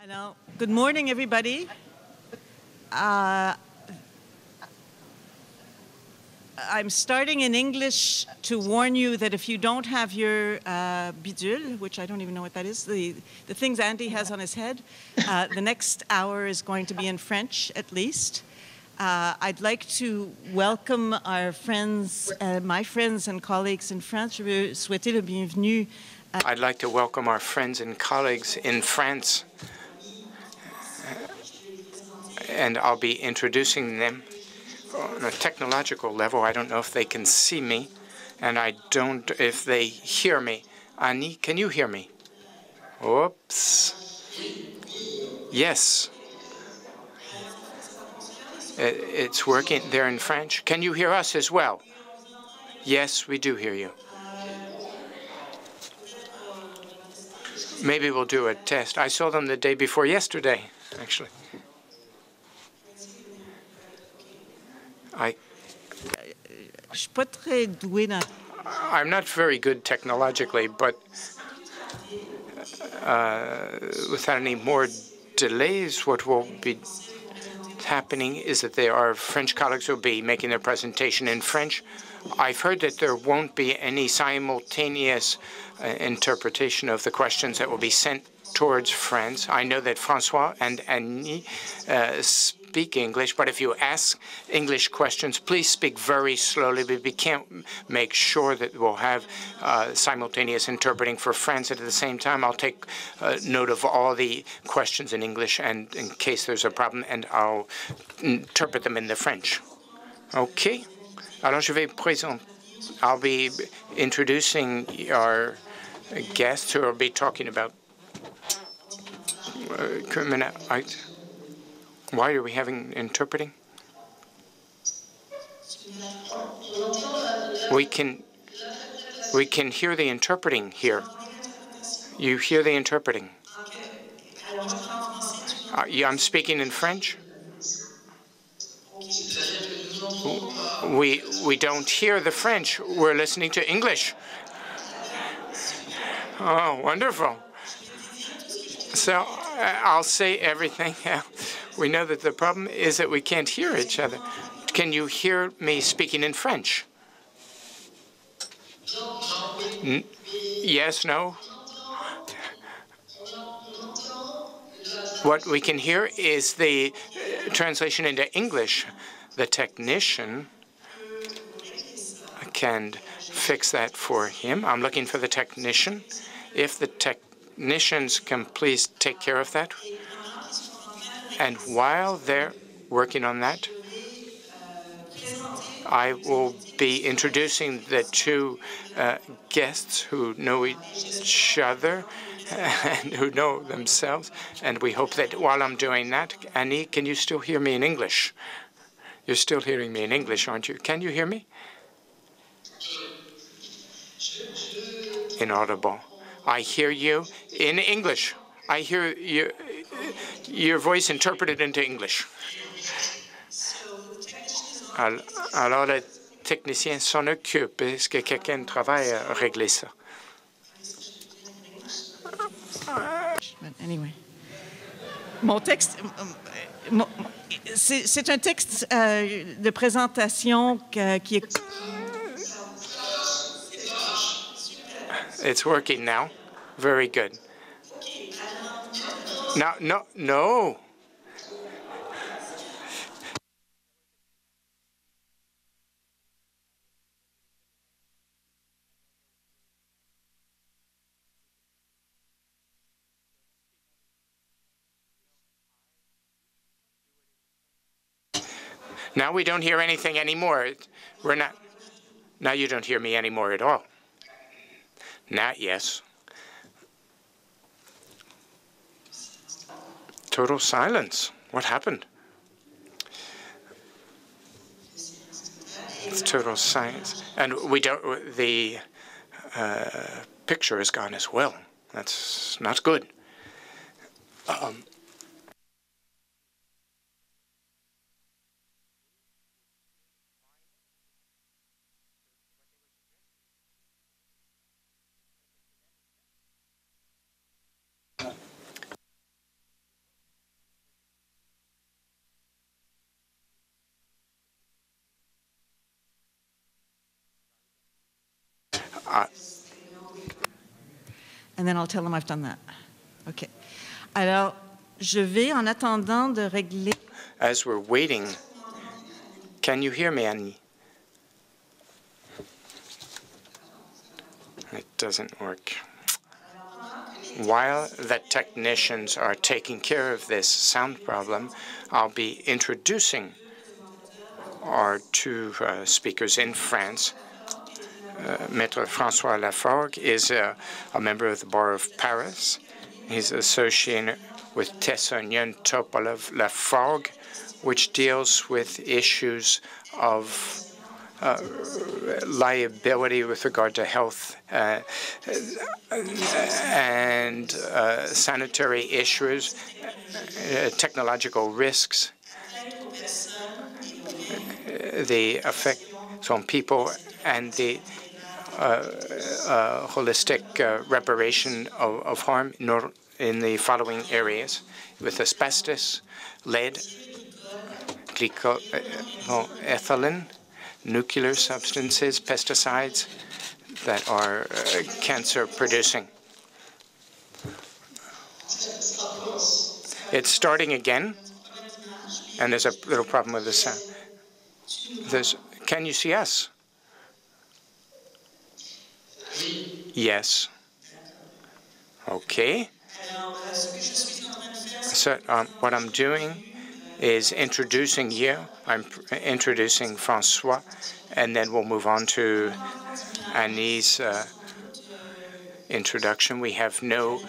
Hello. Good morning, everybody. I'm starting in English to warn you that if you don't have your bidule, which I don't even know what that is, the things Andy has on his head, the next hour is going to be in French, at least. I'd like to welcome our friends, my friends and colleagues in France. Je veux souhaiter le bienvenue. I'd like to welcome our friends and colleagues in France, and I'll be introducing them on a technological level. I don't know if they can see me, and I don't if they hear me. Annie, can you hear me? Oops. Yes. It's working there in French. Can you hear us as well? Yes, we do hear you. Maybe we'll do a test. I saw them the day before yesterday, actually. I'm not very good technologically, but without any more delays, what will be happening is that there are French colleagues who will be making their presentation in French. I've heard that there won't be any simultaneous interpretation of the questions that will be sent towards France. I know that François and Annie speak English, but if you ask English questions, please speak very slowly. We can't make sure that we'll have simultaneous interpreting for France. At the same time, I'll take note of all the questions in English, and in case there's a problem, and I'll interpret them in the French. Okay. Alors, I'll be introducing our guests who will be talking about why are we having interpreting? We can hear the interpreting here. You hear the interpreting. I'm speaking in French. We don't hear the French. We're listening to English. Oh, wonderful. So I'll say everything. We know that the problem is that we can't hear each other. Can you hear me speaking in French? Yes, no? What we can hear is the translation into English. The technician can fix that for him. I'm looking for the technician. If the technicians can please take care of that. And while they're working on that, I will be introducing the two guests who know each other and who know themselves. And we hope that while I'm doing that, Annie, can you still hear me in English? You're still hearing me in English, aren't you? Can you hear me? Inaudible. I hear you in English. I hear your voice interpreted into English. Alors, le technicien s'en occupe. Est-ce que quelqu'un travaille à régler ça? Anyway. Mon texte, c'est un texte de présentation qui est... It's working now. Very good. No. Now we don't hear anything anymore. We're not. Now you don't hear me anymore at all. Not yes. Total silence. What happened? It's total silence. And we don't, the picture is gone as well. That's not good. And then I'll tell them I've done that. Okay. Alors, je vais, en attendant de régler... As we're waiting, can you hear me, Annie? It doesn't work. While the technicians are taking care of this sound problem, I'll be introducing our two speakers in France. Maître François Laforgue is a member of the Bar of Paris. He's associated with Tessonian Topolov Laforgue, which deals with issues of liability with regard to health and sanitary issues, technological risks, the effects on people, and the holistic reparation of harm in the following areas: with asbestos, lead, glycoethylene, nuclear substances, pesticides that are cancer-producing. It's starting again, and there's a little problem with the sound. Can you see us? Yes. Okay. So what I'm doing is introducing you. I'm introducing François, and then we'll move on to Annie's introduction. We have no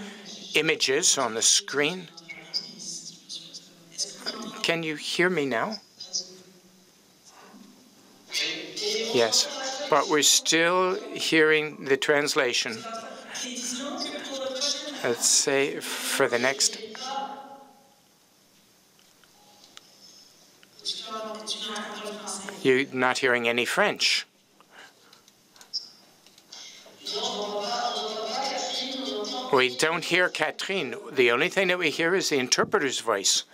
images on the screen. Can you hear me now? Yes, but we're still hearing the translation. Let's say for the next... You're not hearing any French. We don't hear Catherine. The only thing that we hear is the interpreter's voice.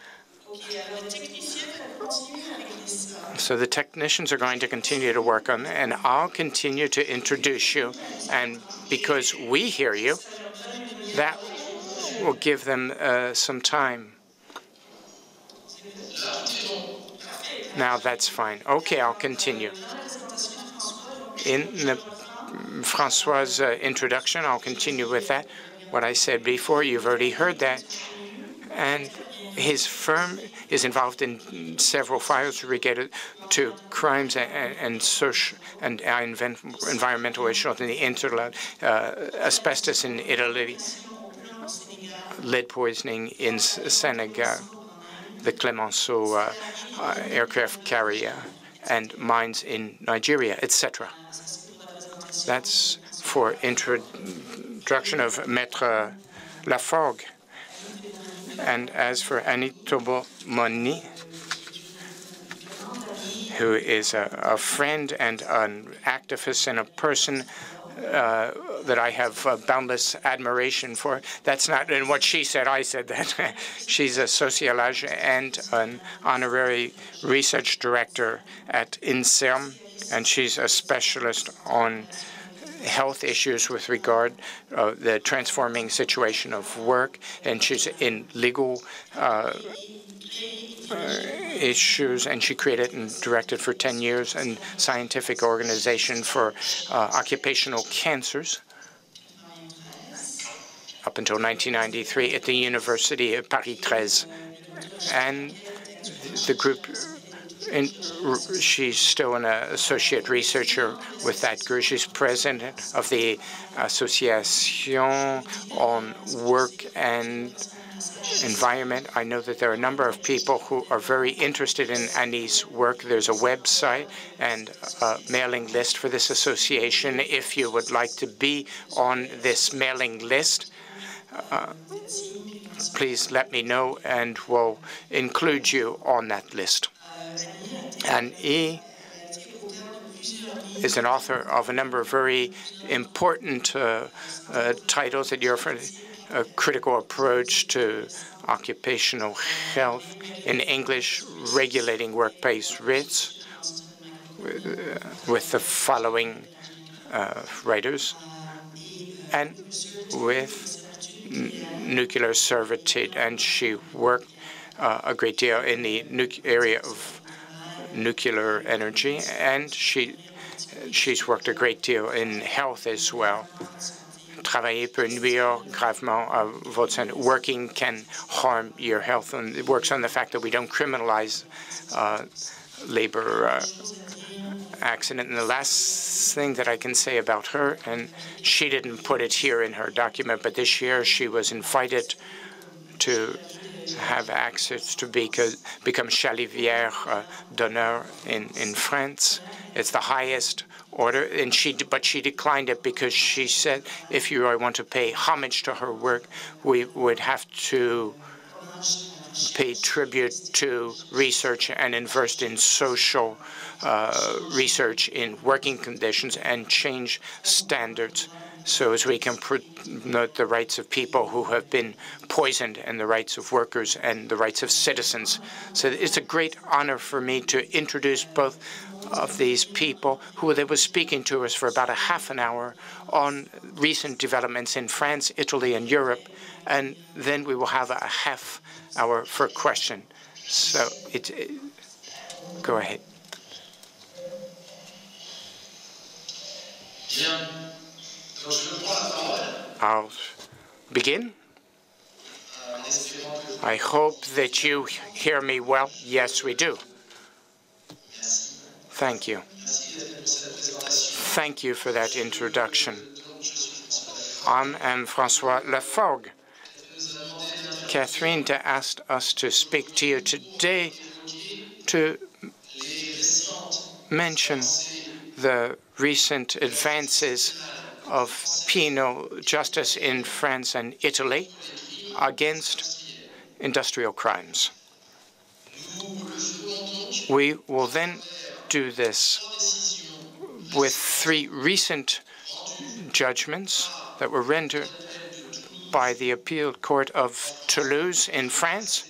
So the technicians are going to continue to work on it, and I'll continue to introduce you. And because we hear you, that will give them some time. Now that's fine. Okay, I'll continue. In François' introduction, I'll continue with that. What I said before, you've already heard that. And his firm is involved in several files related to crimes and social and environmental issues in the interland, asbestos in Italy, lead poisoning in Senegal, the Clemenceau aircraft carrier, and mines in Nigeria, etc. That's for introduction of Maître Laforgue. And as for Annie Tobomoni, who is a friend and an activist and a person that I have boundless admiration for. That's not in what she said. I said that. She's a sociologue and an honorary research director at INSERM, and she's a specialist on health issues with regard the transforming situation of work, and she's in legal issues, and she created and directed for 10 years a scientific organization for occupational cancers up until 1993 at the University of Paris 13. And the group, she's still an associate researcher with that group. She's president of the Association on Work and Environment. I know that there are a number of people who are very interested in Annie's work. There's a website and a mailing list for this association. If you would like to be on this mailing list, please let me know and we'll include you on that list. And he is an author of a number of very important titles that you're for a critical approach to occupational health in English, regulating workplace risks, with the following writers, and with nuclear servitude. And she worked a great deal in the area of nuclear energy, and she's worked a great deal in health as well. Travailler peut nuire gravement à votre santé. Working can harm your health, and it works on the fact that we don't criminalize labor accident. And the last thing that I can say about her, and she didn't put it here in her document, but this year she was invited to have access to become Chalivière d'honneur in France. It's the highest order, and but she declined it because she said, if you want to pay homage to her work, we would have to pay tribute to research and invest in social research in working conditions and change standards so as we can promote the rights of people who have been poisoned and the rights of workers and the rights of citizens. So it's a great honor for me to introduce both of these people who they were speaking to us for about a half an hour on recent developments in France, Italy, and Europe, and then we will have a half hour for question. So go ahead. I'll begin. I hope that you hear me well. Yes, we do. Thank you. Thank you for that introduction. I am François Laforgue. Catherine asked us to speak to you today to mention the recent advances of penal justice in France and Italy against industrial crimes. We will then do this with 3 recent judgments that were rendered by the Appeal Court of Toulouse in France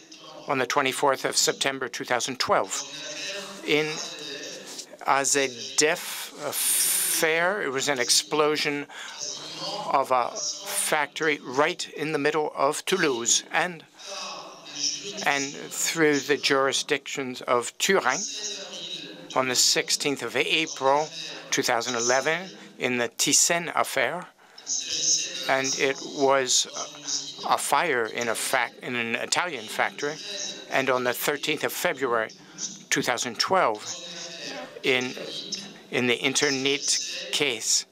on the 24th of September 2012. In AZF affair, it was an explosion of a factory right in the middle of Toulouse, and through the jurisdictions of Turin on the 16th of April 2011 in the Thyssen affair, and it was a fire in an Italian factory, and on the 13th of February 2012 in the Internet case,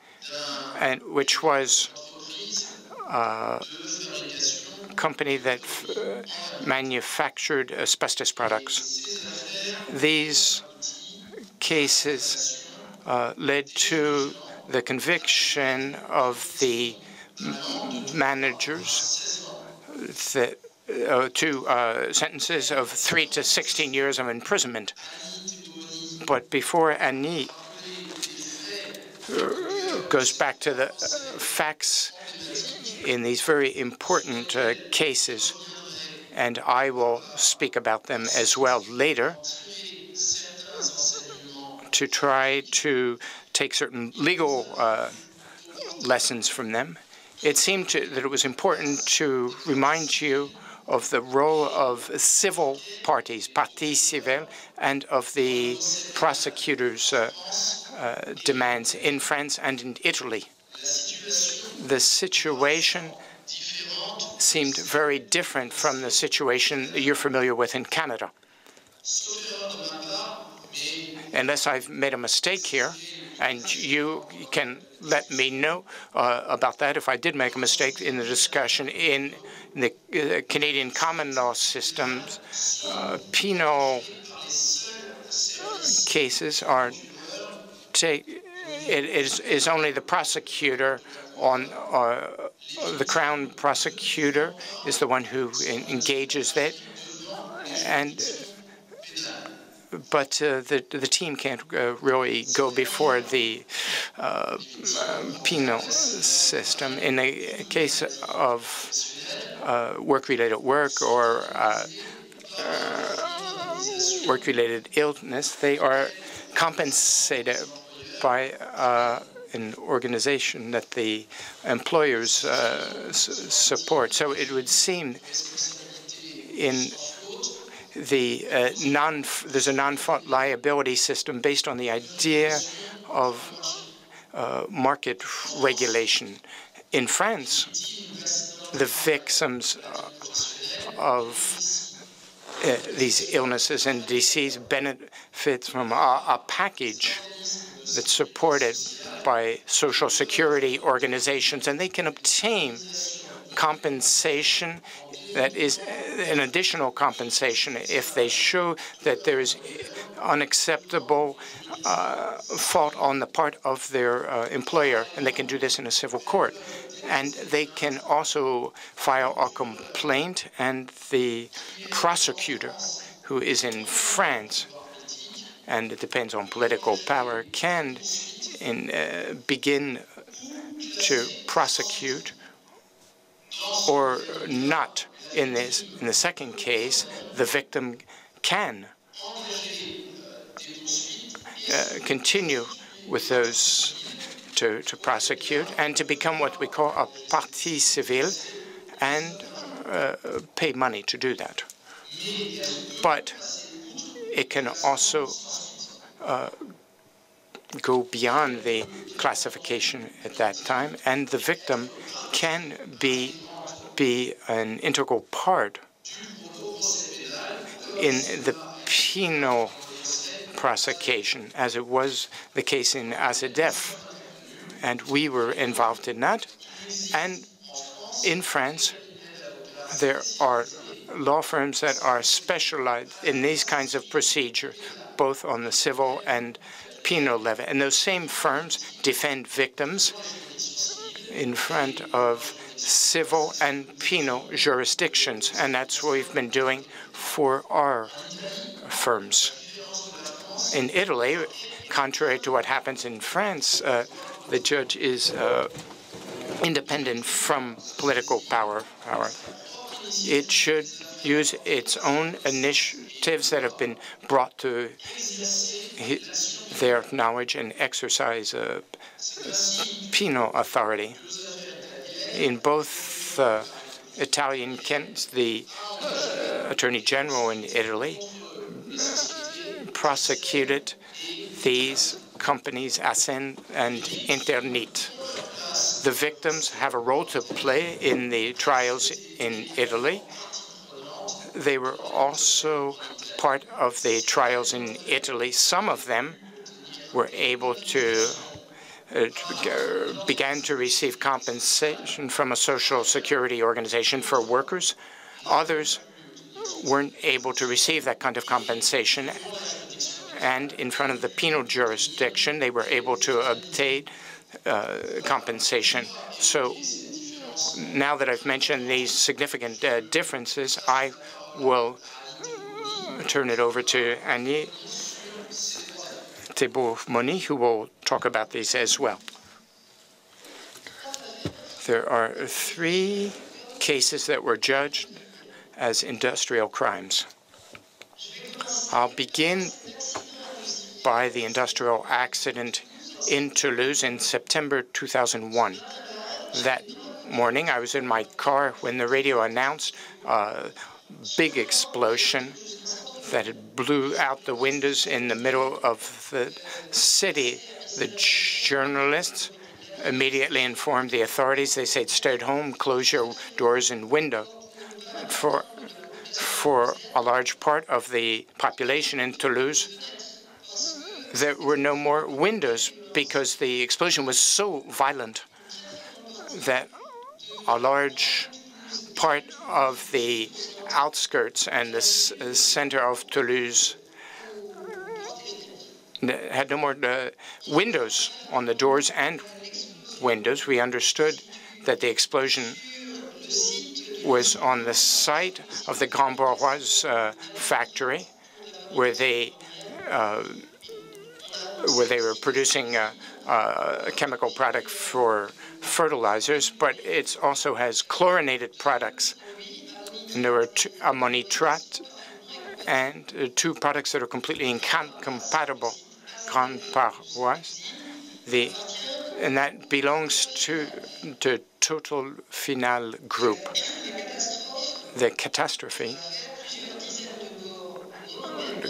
and which was a company that manufactured asbestos products. These cases led to the conviction of the managers to sentences of 3 to 16 years of imprisonment. But before Annie goes back to the facts in these very important cases, and I will speak about them as well later, to try to take certain legal lessons from them. It seemed that it was important to remind you of the role of civil parties, parties civiles, and of the prosecutors' demands in France and in Italy. The situation seemed very different from the situation you're familiar with in Canada. Unless I've made a mistake here, and you can let me know about that if I did make a mistake in the discussion. In the Canadian common law systems, penal cases are it is only the prosecutor the Crown prosecutor is the one who engages that, but the team can't really go before the penal system. In the case of work-related work or work-related illness, they are compensated by an organization that the employers support. So it would seem in the there's a non-fault liability system based on the idea of market regulation. In France, the victims of these illnesses and disease benefit from a package that's supported by social security organizations, and they can obtain compensation that is an additional compensation if they show that there is unacceptable fault on the part of their employer, and they can do this in a civil court. And they can also file a complaint, and the prosecutor, who is in France, and it depends on political power, can begin to prosecute or not. In the second case, the victim can continue with those to prosecute and to become what we call a partie civile and pay money to do that. But it can also go beyond the classification at that time, and the victim can be an integral part in the penal prosecution, as it was the case in AZF. And we were involved in that. And in France, there are law firms that are specialized in these kinds of procedures, both on the civil and penal level. And those same firms defend victims in front of civil and penal jurisdictions. And that's what we've been doing for our firms. In Italy, contrary to what happens in France, the judge is independent from political power. It should use its own initiatives that have been brought to their knowledge and exercise penal authority. In both Italian camps, the Attorney General in Italy prosecuted these companies, Asen and Internit. The victims have a role to play in the trials in Italy. They were also part of the trials in Italy. Some of them were able to began to receive compensation from a social security organization for workers. Others weren't able to receive that kind of compensation, and in front of the penal jurisdiction, they were able to obtain compensation. So now that I've mentioned these significant differences, I will turn it over to Annie Thibault-Moni, who will talk about these as well. There are 3 cases that were judged as industrial crimes. I'll begin by the industrial accident in Toulouse in September 2001. That morning, I was in my car when the radio announced a big explosion that had blew out the windows in the middle of the city. The journalists immediately informed the authorities. They said, stay at home, close your doors and windows. For a large part of the population in Toulouse, there were no more windows because the explosion was so violent that a large part of the outskirts and the center of Toulouse had no more windows on the doors and windows. We understood that the explosion was on the site of the Grand Bourgeois factory, where they were producing a chemical product for fertilizers, but it also has chlorinated products. And there were ammonitrate and 2 products that are completely incompatible. Grand Bourgeois, the and that belongs to the Total Final Group. The catastrophe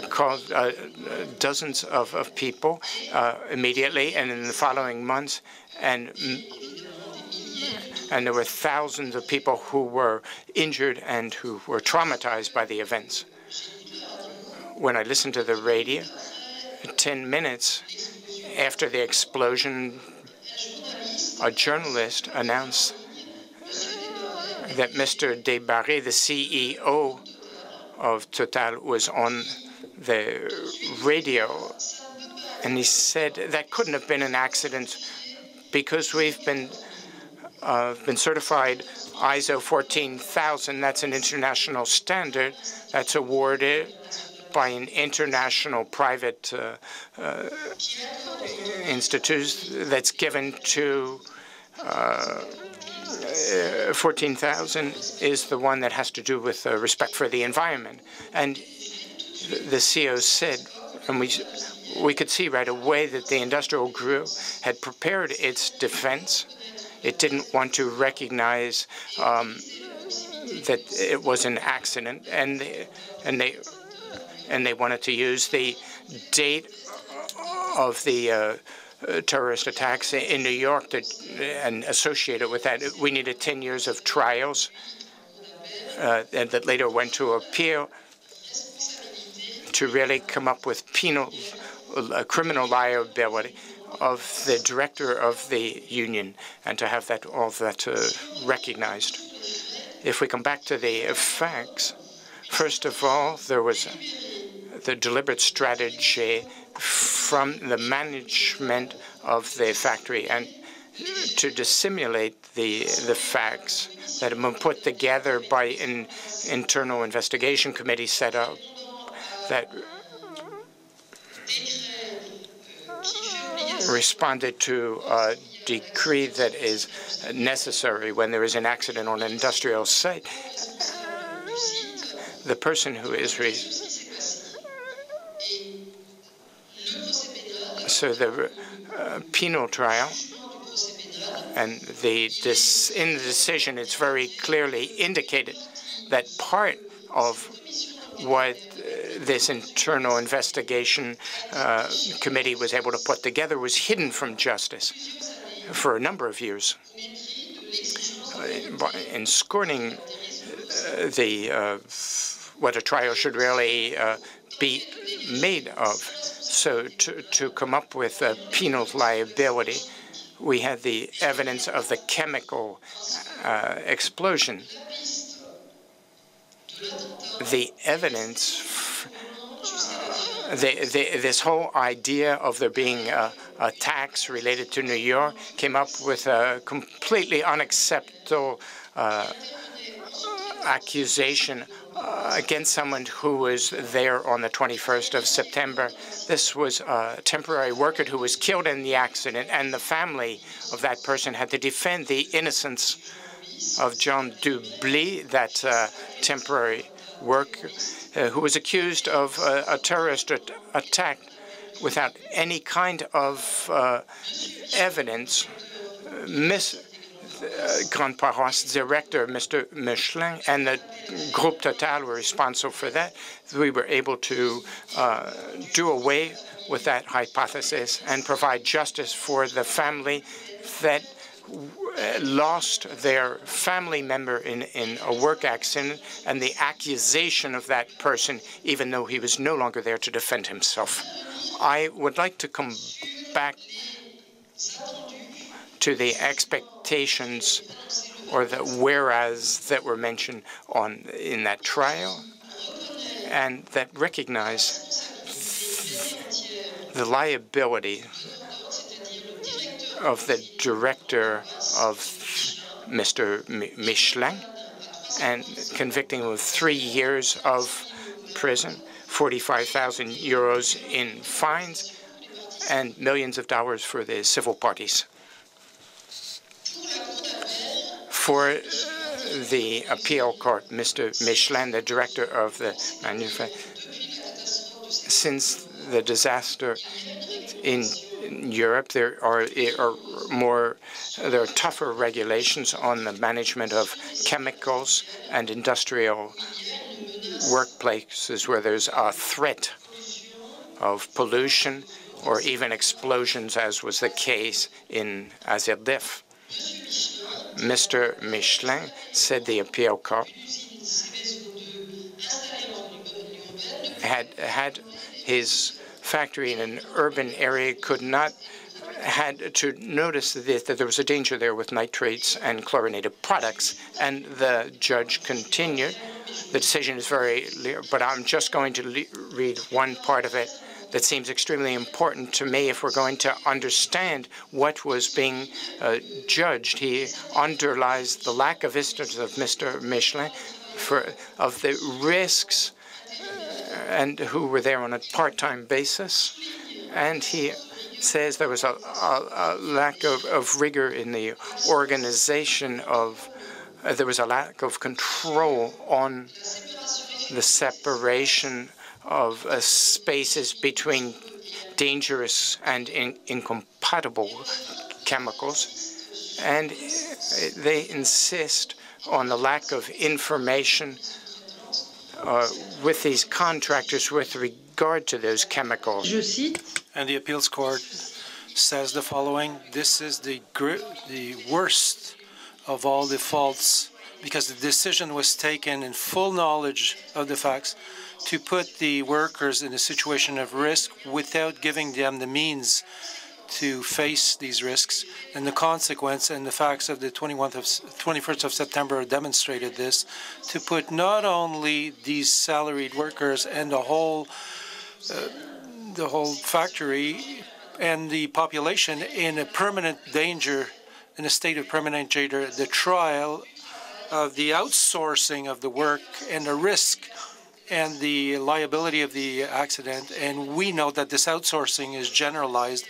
caused dozens of people immediately and in the following months, and there were thousands of people who were injured and who were traumatized by the events. When I listened to the radio, 10 minutes after the explosion, a journalist announced that Mr. Desbarrés, the CEO of Total, was on the radio, and he said that couldn't have been an accident because we've been certified ISO 14000. That's an international standard that's awarded by an international private institute that's given to 14,000 is the one that has to do with respect for the environment. And the CEO said, and we could see right away that the industrial group had prepared its defense. It didn't want to recognize that it was an accident, and they wanted to use the date of the terrorist attacks in New York and associate it with that. We needed 10 years of trials and that later went to appeal to really come up with criminal liability of the director of the union and to have all that recognized. If we come back to the facts, first of all, there was the deliberate strategy from the management of the factory and to dissimulate the facts that have been put together by an internal investigation committee set up that responded to a decree that is necessary when there is an accident on an industrial site. The person who is so the penal trial and in the decision, it's very clearly indicated that part of what this internal investigation committee was able to put together was hidden from justice for a number of years. In scorning what a trial should really be made of, so to come up with a penal liability, we had the evidence of the chemical explosion. The evidence, this whole idea of there being a tax related to New York came up with a completely unacceptable accusation against someone who was there on the 21st of September. This was a temporary worker who was killed in the accident, and the family of that person had to defend the innocence of John Dubly, that temporary worker who was accused of a terrorist attack without any kind of evidence. Grand Parent's director, Mr. Michelin, and the Groupe Total were responsible for that. We were able to do away with that hypothesis and provide justice for the family that lost their family member in a work accident, and the accusation of that person, even though he was no longer there to defend himself. I would like to come back to the expectations or the whereas that were mentioned in that trial, and that recognize the liability of the director of Mr. Michelin and convicting him of 3 years of prison, 45,000 euros in fines, and millions of dollars for the civil parties. For the appeal court, Mr. Michelin, the director of the manufacturer, since the disaster in in Europe, there are tougher regulations on the management of chemicals and industrial workplaces where there's a threat of pollution or even explosions, as was the case in Azerdef. Mr. Michelin said the appeal court had his factory in an urban area had to notice that there was a danger there with nitrates and chlorinated products. And the judge continued. The decision is very clear, but I'm just going to read one part of it that seems extremely important to me if we're going to understand what was being judged. He underlies the lack of visitors of Mr. Michelin of the risks and who were there on a part-time basis. And he says there was a lack of rigor in the organization there was a lack of control on the separation of spaces between dangerous and incompatible chemicals. And they insist on the lack of information with these contractors with regard to those chemicals. And the appeals court says the following: this is the worst of all the faults, because the decision was taken in full knowledge of the facts to put the workers in a situation of risk without giving them the means to face these risks. And the consequence and the facts of the 21st of September demonstrated this, to put not only these salaried workers and the whole factory and the population in a permanent danger, in a state of permanent danger. The trial of the outsourcing of the work and the risk and the liability of the accident. And we know that this outsourcing is generalized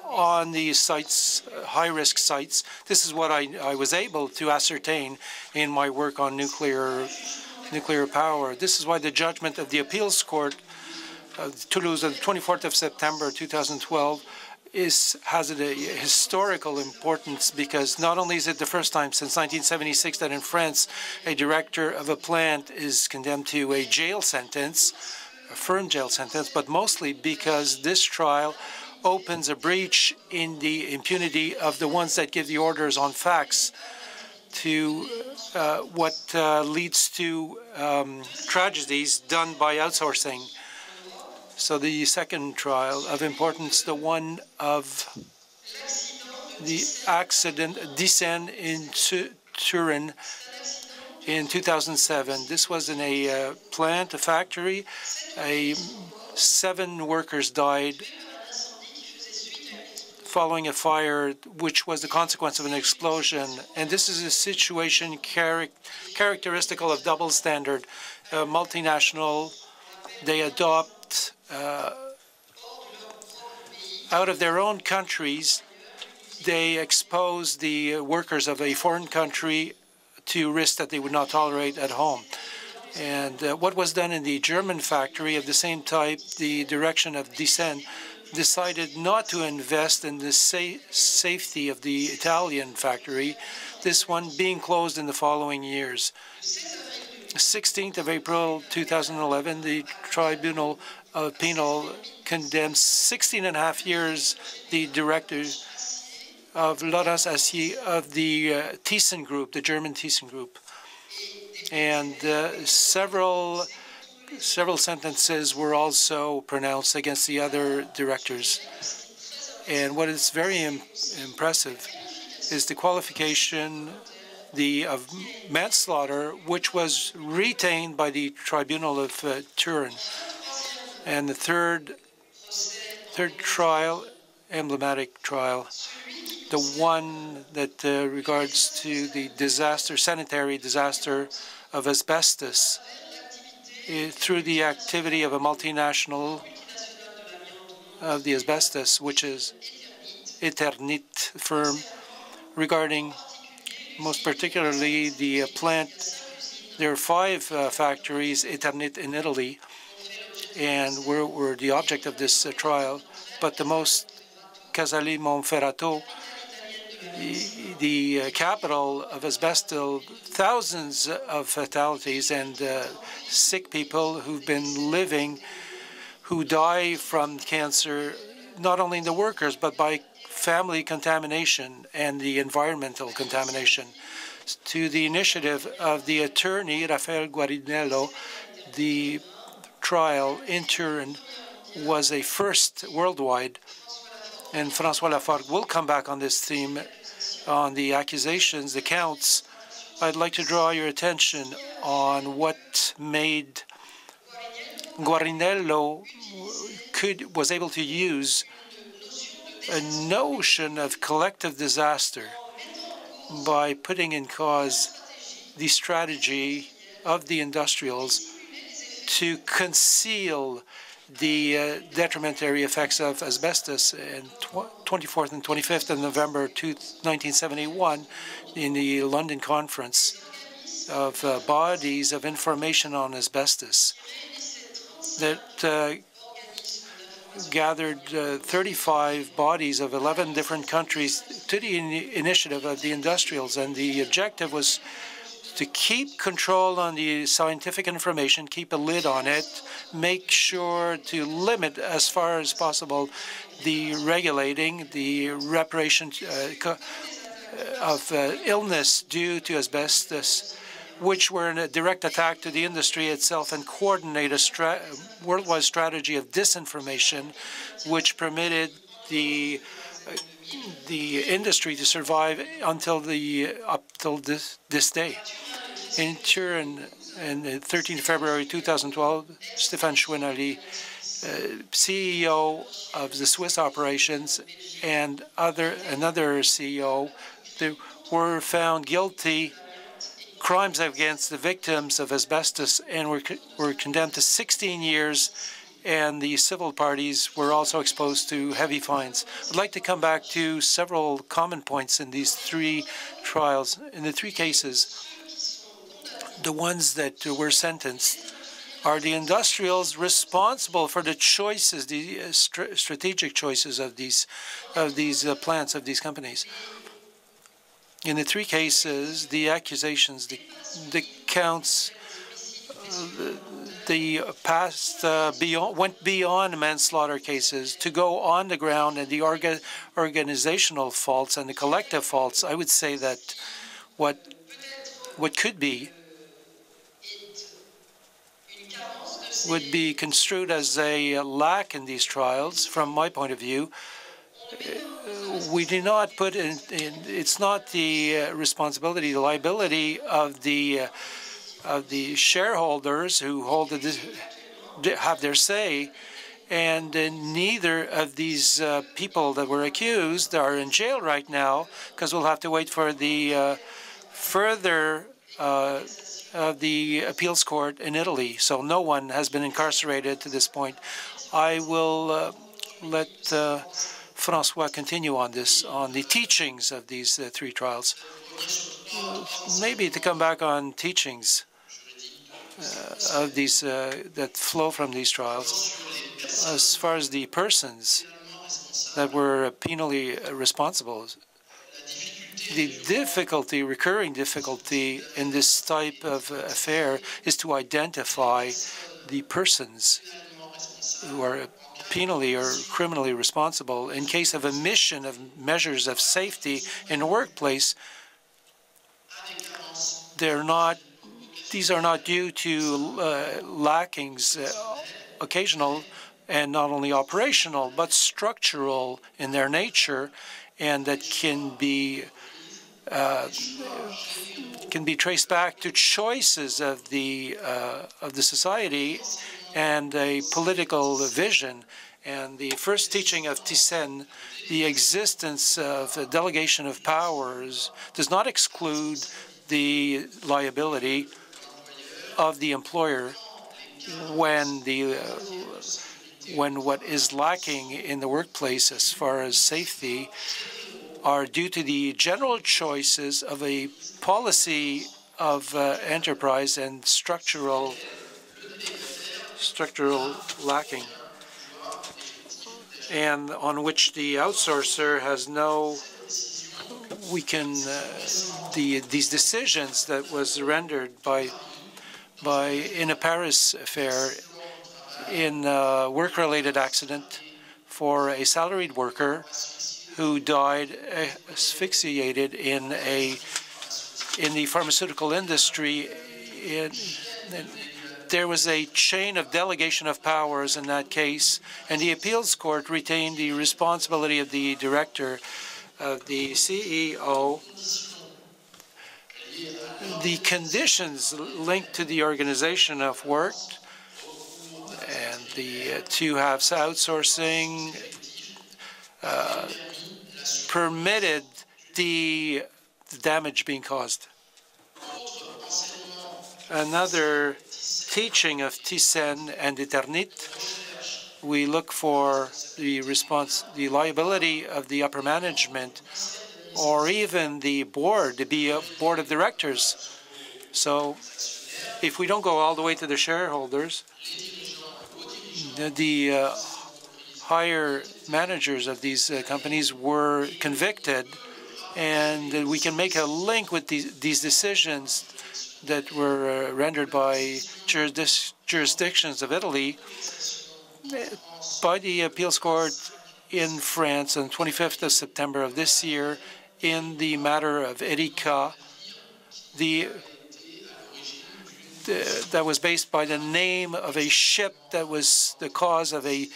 on these sites, high-risk sites. This is what I was able to ascertain in my work on nuclear power. This is why the judgment of the appeals court of Toulouse on the 24th of September 2012 has a historical importance, because not only is it the first time since 1976 that in France a director of a plant is condemned to a jail sentence, a firm jail sentence, but mostly because this trial opens a breach in the impunity of the ones that give the orders on facts to what leads to tragedies done by outsourcing. So the second trial of importance, the one of the accident Dicen in Turin in 2007. This was in a plant, a factory. 7 workers died following a fire, which was the consequence of an explosion. And this is a situation characteristical of double standard. Multinational, they adopt out of their own countries, they expose the workers of a foreign country to risks that they would not tolerate at home. And what was done in the German factory of the same type, the direction of Dicen decided not to invest in the safety of the Italian factory, this one being closed in the following years. 16th of April 2011, the Tribunal of Penal condemned 16.5 years the director of Laurence Acier of the Thyssen Group, the German Thyssen Group. And several sentences were also pronounced against the other directors. And what is very impressive is the qualification of manslaughter, which was retained by the Tribunal of Turin. And the third trial, emblematic trial, the one that regards to the sanitary disaster of asbestos, through the activity of a multinational of the asbestos, which is Eternit firm, regarding most particularly the plant. There are 5 factories, Eternit in Italy, and were the object of this trial. But the most Casale Monferrato, the capital of asbestos, thousands of fatalities and sick people who've been living, who die from cancer, not only in the workers, but by family contamination and the environmental contamination. To the initiative of the attorney, Rafael Guarinello, the trial in Turin was a first worldwide, and François Lafargue will come back on this theme, on the accusations, the counts. I'd like to draw your attention on what made Guarinello was able to use a notion of collective disaster by putting in cause the strategy of the industrials to conceal the detrimentary effects of asbestos. In 24th and 25th of November 1971, in the London Conference of Bodies of Information on Asbestos, that gathered 35 bodies of 11 different countries to the initiative of the industrials. And the objective was to keep control on the scientific information, keep a lid on it, make sure to limit as far as possible the regulating, the reparation of illness due to asbestos, which were in a direct attack to the industry itself, and coordinate a worldwide strategy of disinformation, which permitted the industry to survive until this day. In Turin, on 13 February 2012, Stéphane Chouinard, CEO of the Swiss operations, and another CEO, they were found guilty crimes against the victims of asbestos and were condemned to 16 years, and the civil parties were also exposed to heavy fines. I'd like to come back to several common points in these three trials. In the three cases, the ones that were sentenced are the industrials responsible for the choices, the strategic choices of these plants, of these companies. In the three cases, the accusations, the counts, went beyond manslaughter cases to go on the ground, and the organizational faults and the collective faults. I would say that what could be would be construed as a lack in these trials, from my point of view. We do not put in, it's not the responsibility, the liability of the shareholders who have their say, and neither of these people that were accused are in jail right now, because we'll have to wait for the further of the appeals court in Italy. So no one has been incarcerated to this point. I will let François continue on this, on the teachings of these three trials. Maybe to come back on teachings of these that flow from these trials, as far as the persons that were penally responsible. The difficulty, recurring difficulty in this type of affair is to identify the persons who are penally or criminally responsible. In case of omission of measures of safety in the workplace, these are not due to lackings, occasional and not only operational, but structural in their nature, and that can be traced back to choices of the society and a political vision. And the first teaching of Thyssen, the existence of a delegation of powers, does not exclude the liability of the employer when what is lacking in the workplace as far as safety are due to the general choices of a policy of enterprise and structural lacking. and on which the outsourcer has no, these decisions that was rendered in a Paris affair in a work-related accident for a salaried worker who died asphyxiated in the pharmaceutical industry. There was a chain of delegation of powers in that case, and the appeals court retained the responsibility of the director, of the CEO. The conditions linked to the organization of work and the to have outsourcing permitted the damage being caused. Another teaching of Thyssen and Eternit, we look for the liability of the upper management or even the board, the board of directors. So if we don't go all the way to the shareholders, the higher managers of these companies were convicted, and we can make a link with these decisions that were rendered by jurisdictions of Italy by the appeals court in France on 25th of September of this year in the matter of Erika, that was based by the name of a ship that was the cause of a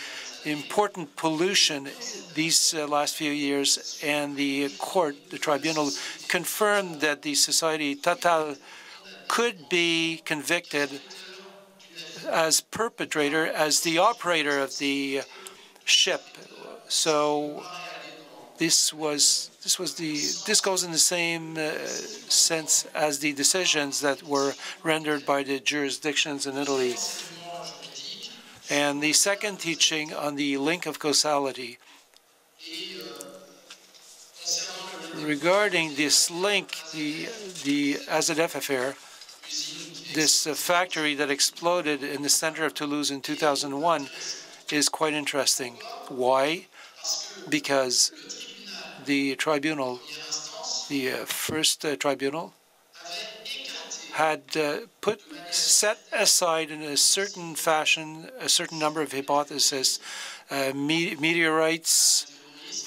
important pollution these last few years, and the court, the tribunal, confirmed that the society Total could be convicted as perpetrator, as the operator of the ship. So this goes in the same sense as the decisions that were rendered by the jurisdictions in Italy. And the second teaching on the link of causality. Regarding this link, the Azadef affair, this factory that exploded in the center of Toulouse in 2001 is quite interesting. Why? Because the tribunal, the first tribunal, had set aside in a certain fashion a certain number of hypotheses, meteorites,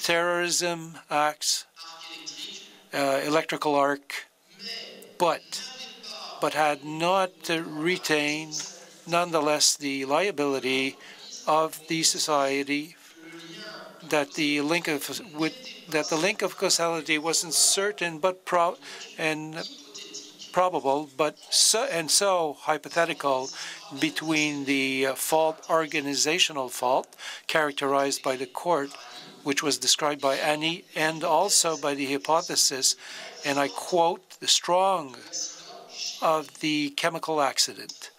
terrorism acts, electrical arc, but had not retained, nonetheless, the liability of the society, that the link of causality wasn't certain but probable, but so hypothetical between the organizational fault characterized by the court, which was described by Annie, and also by the hypothesis, and I quote, the strong of the chemical accident.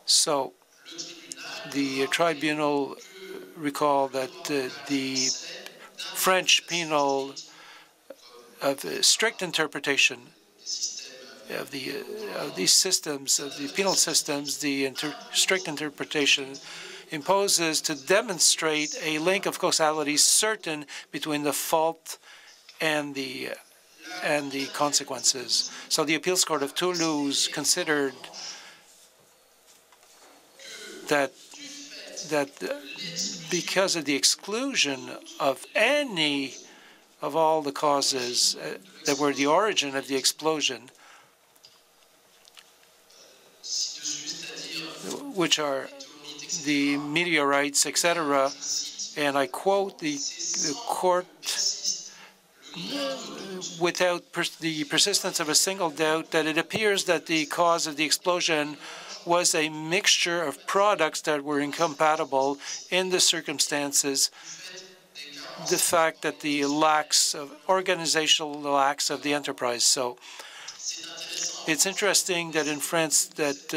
So the tribunal recalled that the French penal of strict interpretation of these systems, of the penal systems, the strict interpretation imposes to demonstrate a link of causality certain between the fault and the consequences. So the appeals court of Toulouse considered that because of the exclusion of any of all the causes that were the origin of the explosion, which are the meteorites, etc., and I quote, the court, without the persistence of a single doubt, that it appears that the cause of the explosion was a mixture of products that were incompatible in the circumstances, the fact that the organizational lacks of the enterprise. So it's interesting that in France that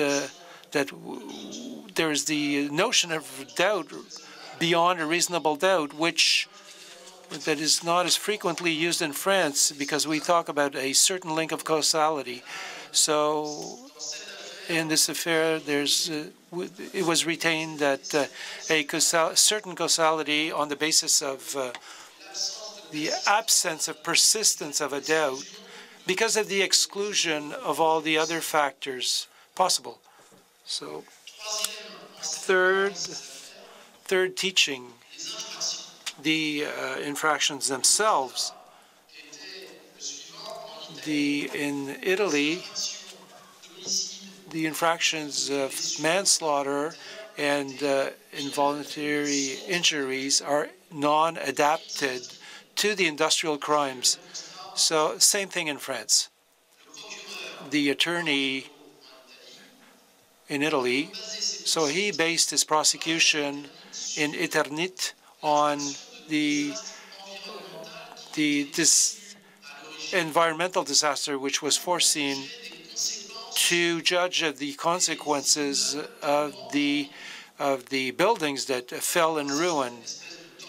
there is the notion of doubt beyond a reasonable doubt, that is not as frequently used in France because we talk about a certain link of causality. So in this affair, there's it was retained that a certain causality on the basis of the absence of persistence of a doubt because of the exclusion of all the other factors possible. So third teaching, the infractions themselves. In Italy, the infractions of manslaughter and involuntary injuries are non-adapted to the industrial crimes. So same thing in France. The attorney in Italy, so he based his prosecution in Eternit on this environmental disaster which was foreseen to judge the consequences of the buildings that fell in ruin.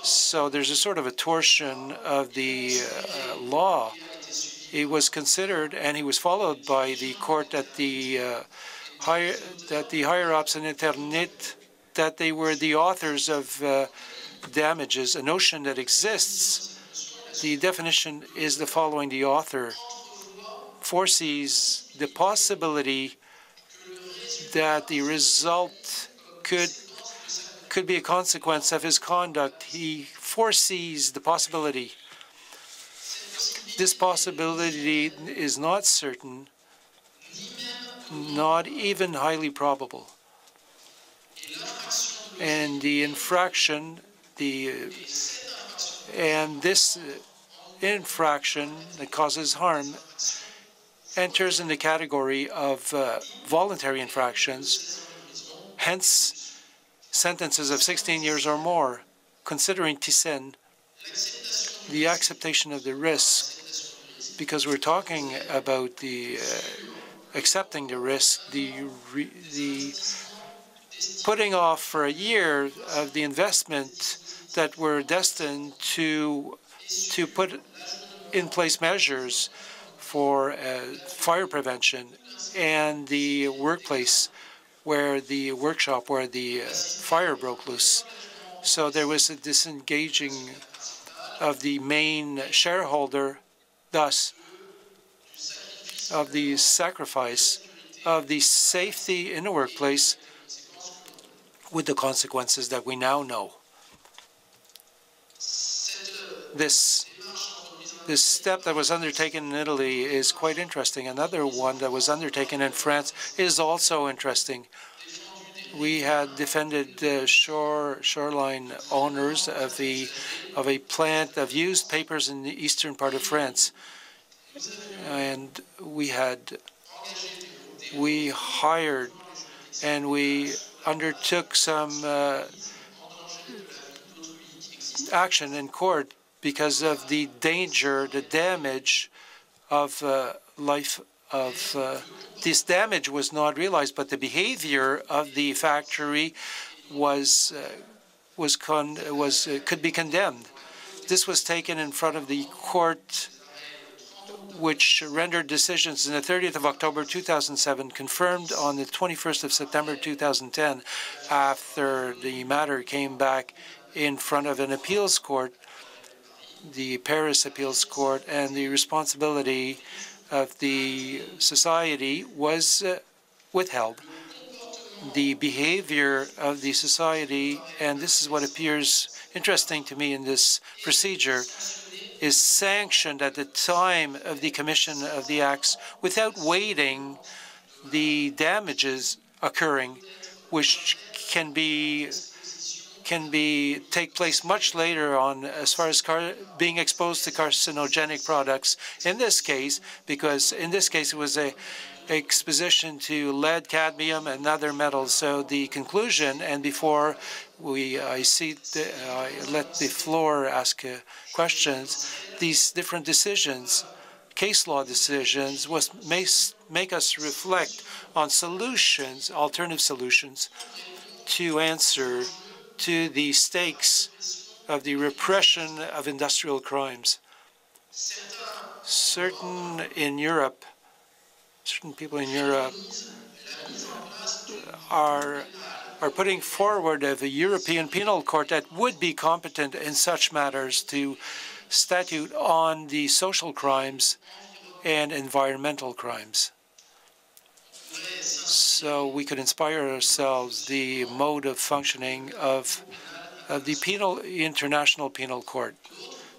So there's a sort of a torsion of the law. It was considered, and he was followed by the court that the higher ups in Eternit, that they were the authors of damages, a notion that exists. The definition is the following: the author foresees the possibility that the result could be a consequence of his conduct. He foresees the possibility. This possibility is not certain, not even highly probable. And the infraction, and this infraction that causes harm enters in the category of voluntary infractions, hence sentences of 16 years or more. Considering Thyssen, the acceptation of the risk, because we're talking about the accepting the risk, the putting off for a year of the investment that were destined to put in place measures for fire prevention, and the workplace where the workshop where the fire broke loose. So there was a disengaging of the main shareholder, thus of the sacrifice of the safety in the workplace, with the consequences that we now know. This step that was undertaken in Italy is quite interesting. Another one that was undertaken in France is also interesting. We had defended the shoreline owners of a plant of used papers in the eastern part of France, and we hired and we undertook some action in court because of the danger, the damage of life of this damage was not realized, but the behavior of the factory could be condemned. This was taken in front of the court, which rendered decisions on the 30th of October 2007, confirmed on the 21st of September 2010, after the matter came back in front of an appeals court, the Paris Appeals Court, and the responsibility of the society was withheld. The behavior of the society, and this is what appears interesting to me in this procedure, is sanctioned at the time of the commission of the acts without waiting the damages occurring, which can take place much later on as far as being exposed to carcinogenic products. In this case, because in this case it was a exposition to lead, cadmium, and other metals. So the conclusion, and before I let the floor ask questions, these different decisions, case law decisions, make us reflect on solutions, alternative solutions, to answer to the stakes of the repression of industrial crimes. Certain people in Europe are putting forward of a European Penal Court that would be competent in such matters to statute on the social crimes and environmental crimes. So we could inspire ourselves the mode of functioning of the International Penal Court.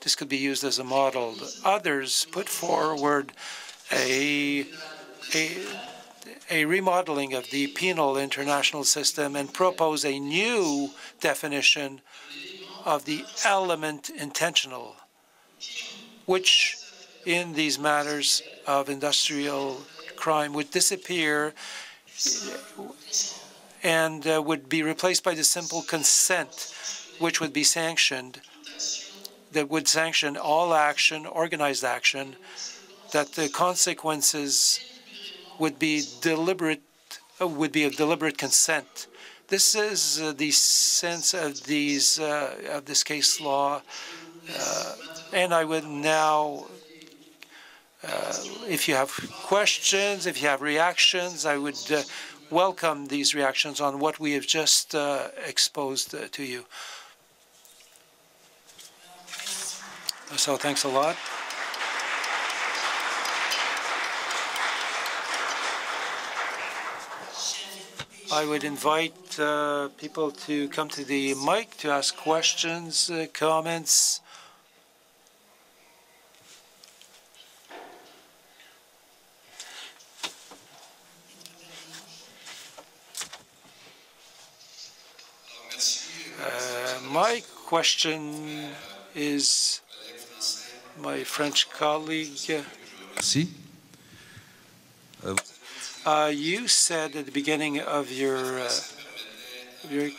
This could be used as a model. Others put forward a remodeling of the penal international system and propose a new definition of the element intentional, which in these matters of industrial crime would disappear and would be replaced by the simple consent, which would be sanctioned, that would sanction all action, organized action, that the consequences would be deliberate, would be a deliberate consent. This is the sense of these of this case law, and I would now, if you have questions, if you have reactions, I would welcome these reactions on what we have just exposed to you. So thanks a lot. I would invite people to come to the mic to ask questions, comments. My question is my French colleague. Si. You said at the beginning of your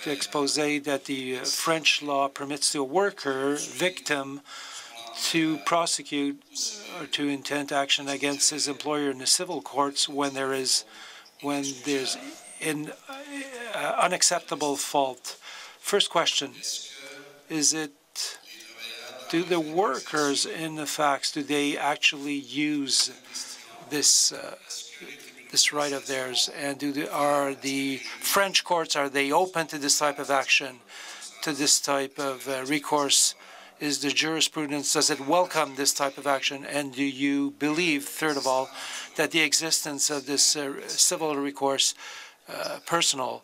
expose that the French law permits the worker victim to prosecute or to intend action against his employer in the civil courts when there's an unacceptable fault. First question: do the workers in the facts, do they actually use this right of theirs, and are the French courts, are they open to this type of action, to this type of recourse? Is the jurisprudence, does it welcome this type of action? And do you believe, third of all, that the existence of this civil recourse, personal,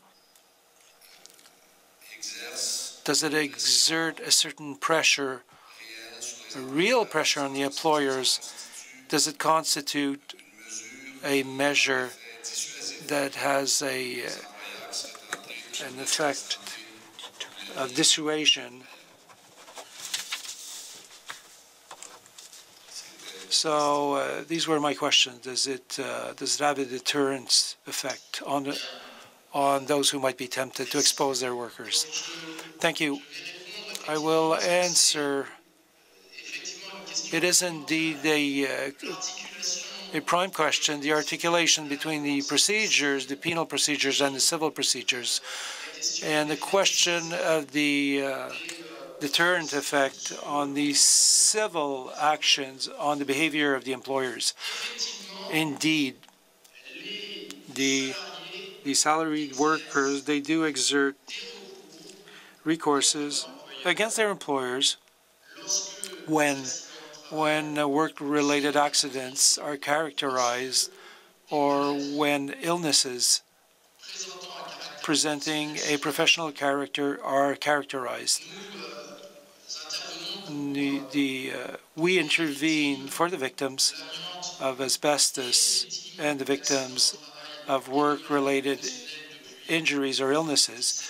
does it exert a certain pressure, a real pressure on the employers? Does it constitute a measure that has an effect of dissuasion? So these were my questions. Does it have a deterrence effect on those who might be tempted to expose their workers? Thank you. I will answer. It is indeed a prime question, the articulation between the procedures, the penal procedures and the civil procedures, and the question of the deterrent effect on the civil actions on the behavior of the employers. Indeed, the salaried workers, they do exert recourses against their employers when work-related accidents are characterized or when illnesses presenting a professional character are characterized. We intervene for the victims of asbestos and the victims of work-related injuries or illnesses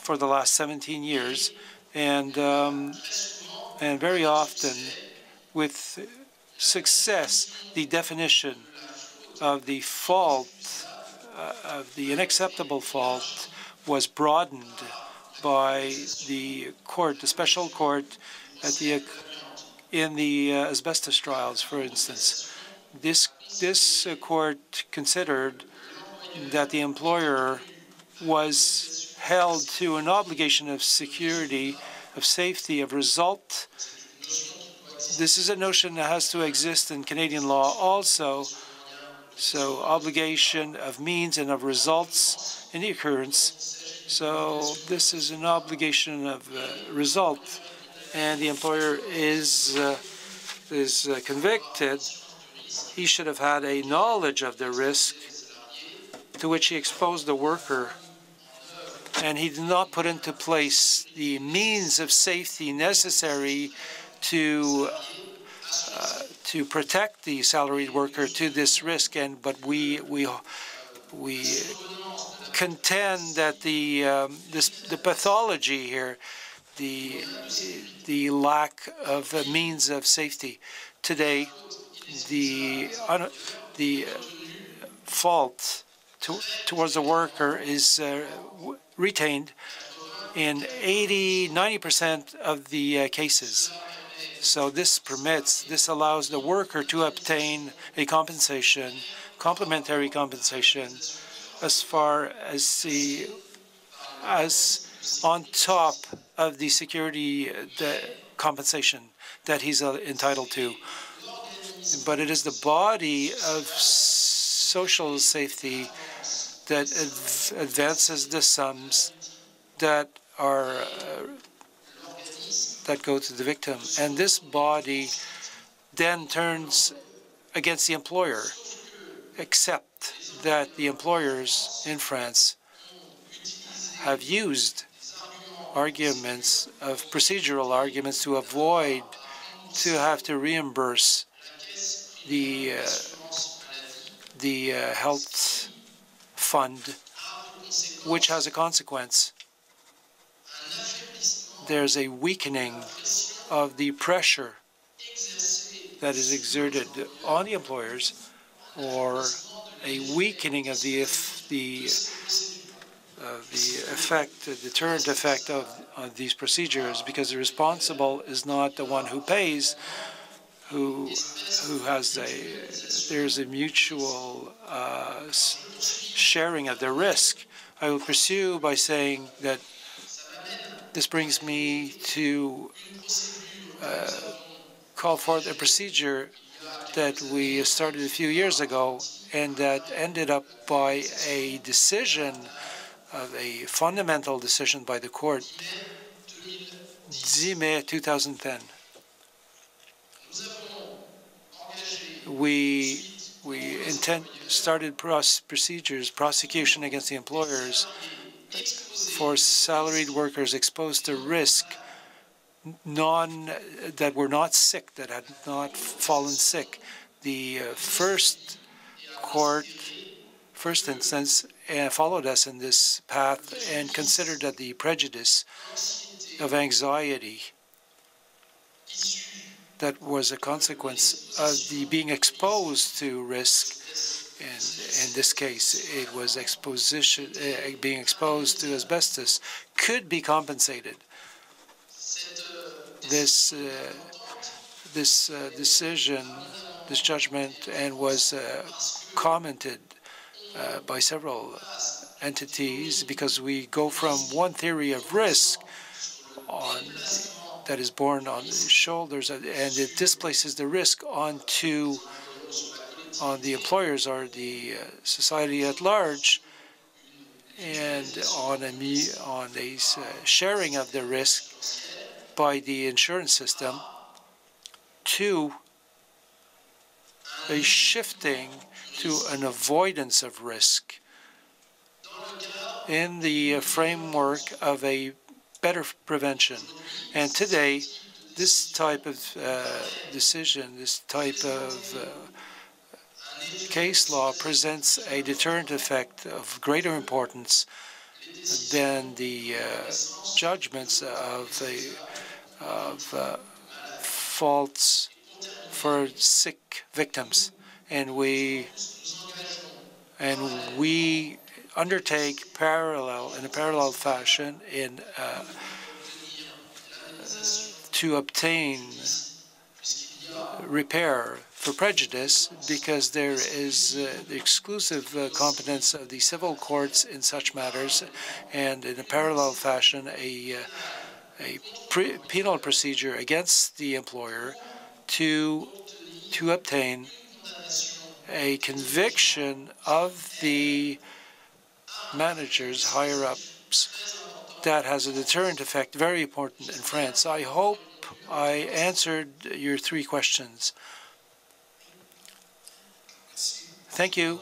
for the last 17 years, and very often with success, the definition of the fault, of the unacceptable fault, was broadened by the court, the special court, in the asbestos trials, for instance. This court considered that the employer was held to an obligation of security, of safety, of result. This is a notion that has to exist in Canadian law also. So obligation of means and of results in the occurrence. So this is an obligation of result, and the employer is convicted. He should have had a knowledge of the risk to which he exposed the worker, and he did not put into place the means of safety necessary to protect the salaried worker to this risk. But we contend that the pathology here, the lack of a means of safety today, the fault towards the worker is retained in 80–90% of the cases. So this allows the worker to obtain a compensation, complementary compensation, as far as on top of the security compensation that he's entitled to. But it is the body of social safety that advances the sums that go to the victim, and this body then turns against the employer, except that the employers in France have used arguments of procedural arguments to avoid to have to reimburse the health fund, which has a consequence. There's a weakening of the pressure that is exerted on the employers, or a weakening of the deterrent effect of these procedures, because the responsible is not the one who pays, there's a mutual sharing of the risk. I will pursue by saying that this brings me to call forth a procedure that we started a few years ago, and that ended up by a decision, of a fundamental decision by the court, 10 May 2010. We started prosecution against the employers for salaried workers exposed to risk, that were not sick, that had not fallen sick. The first instance, followed us in this path and considered that the prejudice of anxiety that was a consequence of the being exposed to risk. And in this case, it was being exposed to asbestos, could be compensated. This decision, this judgment, and was commented by several entities, because we go from one theory of risk that is borne on the shoulders, and it displaces the risk on the employers or the society at large, and on a sharing of the risk by the insurance system, to a shifting to an avoidance of risk in the framework of a better prevention. And today, this type of decision, this type of case law presents a deterrent effect of greater importance than the judgments of faults for sick victims. And we undertake in a parallel fashion to obtain repair for prejudice, because there is the exclusive competence of the civil courts in such matters, and in a parallel fashion a penal procedure against the employer to obtain a conviction of the managers, higher-ups, that has a deterrent effect, very important in France. I hope I answered your 3 questions. Thank you.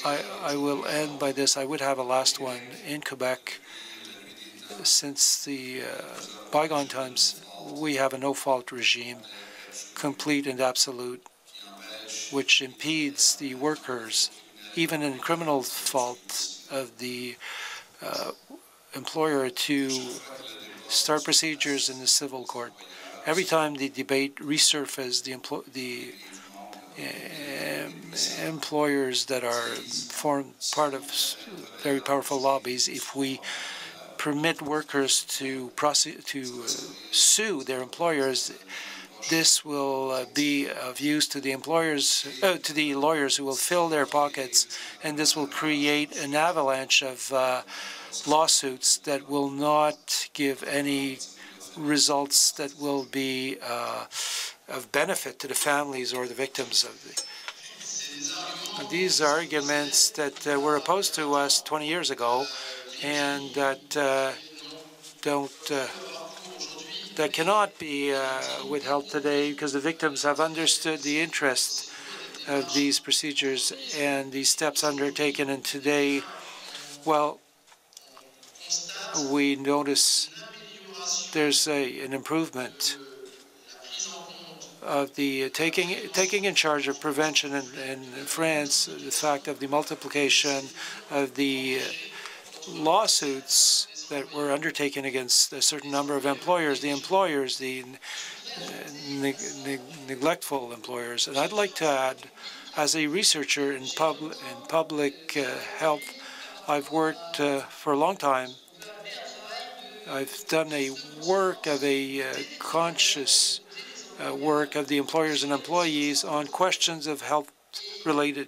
I will end by this. I would have a last one. In Quebec, since the bygone times, we have a no-fault regime, complete and absolute, which impedes the workers, even in criminal fault of the employer, to start procedures in the civil court. Every time the debate resurfaces, the employers that form part of very powerful lobbies, if we permit workers to sue their employers, this will be of use to the employers, to the lawyers, who will fill their pockets, and this will create an avalanche of lawsuits that will not give any results that will be of benefit to the families or the victims of these arguments that were opposed to us 20 years ago, and that that cannot be withheld today, because the victims have understood the interest of these procedures and these steps undertaken. And today, well, we notice there's an improvement of the taking in charge of prevention in France, the fact of the multiplication of the lawsuits that were undertaken against a certain number of employers, the neglectful employers. And I'd like to add, as a researcher in public health, I've worked for a long time. I've done a work of a conscious work of the employers and employees on questions of health related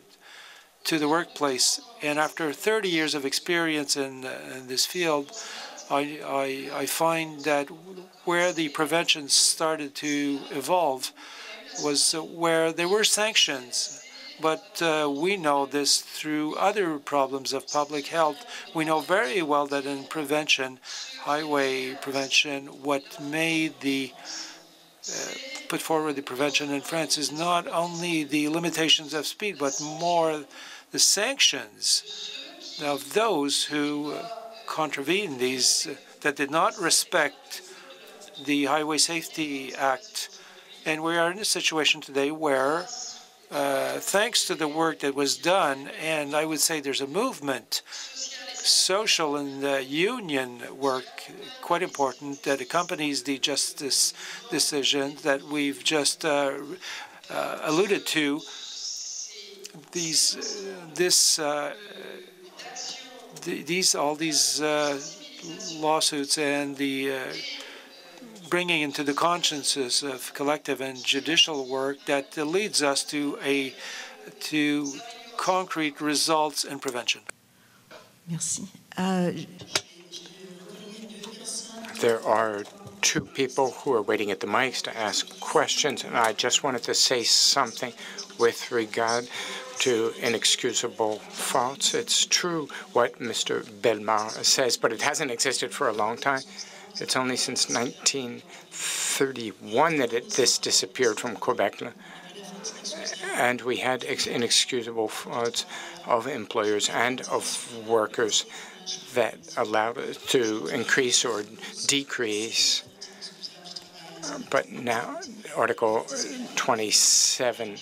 to the workplace. And after 30 years of experience in this field, I find that where the prevention started to evolve was where there were sanctions. But we know this through other problems of public health. We know very well that in prevention, highway prevention, what made the put forward the prevention in France is not only the limitations of speed, but more the sanctions of those who contravene these, that did not respect the Highway Safety Act. And we are in a situation today where, thanks to the work that was done, and I would say there's a movement, social and union work, quite important, that accompanies the justice decision that we've just alluded to. All these lawsuits and the bringing into the consciences of collective and judicial work that leads us to concrete results in prevention. Merci. There are 2 people who are waiting at the mics to ask questions, and I just wanted to say something with regard to inexcusable faults. It's true what Mr. Bellemare says, but it hasn't existed for a long time. It's only since 1931 that this disappeared from Quebec. And we had inexcusable faults of employers and of workers that allowed us to increase or decrease. But now Article 27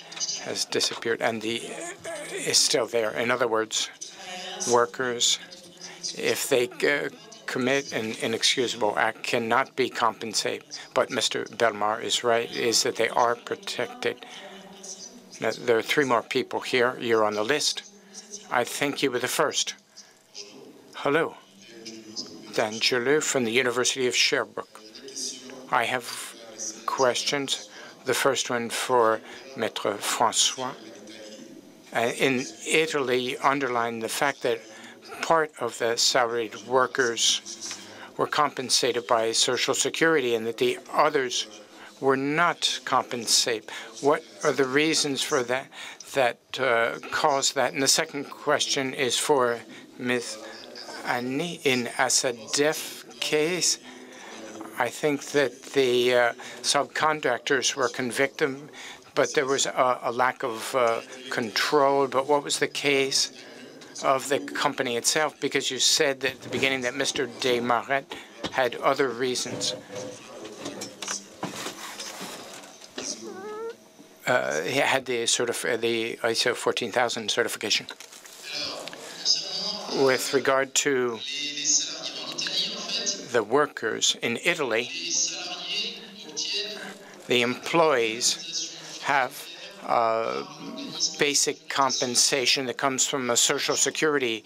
has disappeared and is still there. In other words, workers, if they commit an inexcusable act, cannot be compensated. But Mr. Bellemare is right, is that they are protected. Now, there are 3 more people here. You're on the list. I think you were the first. Hello. D'Angelo from the University of Sherbrooke. I have questions. The first one for Maître François. In Italy, underline the fact that part of the salaried workers were compensated by Social Security and that the others were not compensated. What are the reasons for that? that caused that. And the second question is for Ms. Annie. In ASADEF case, I think that the subcontractors were convicted, but there was a lack of control. But what was the case of the company itself? Because you said at the beginning that Mr. Desmarais had other reasons. He had the the ISO 14000 certification. With regard to the workers in Italy, the employees have basic compensation that comes from a social security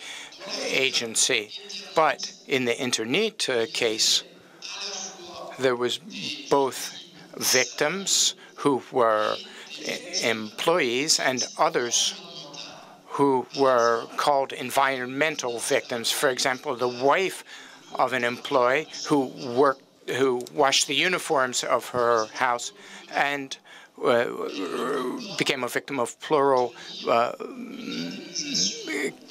agency. But in the Internet case, there was both victims who were employees and others who were called environmental victims. For example, the wife of an employee who washed the uniforms of her house and became a victim of pleural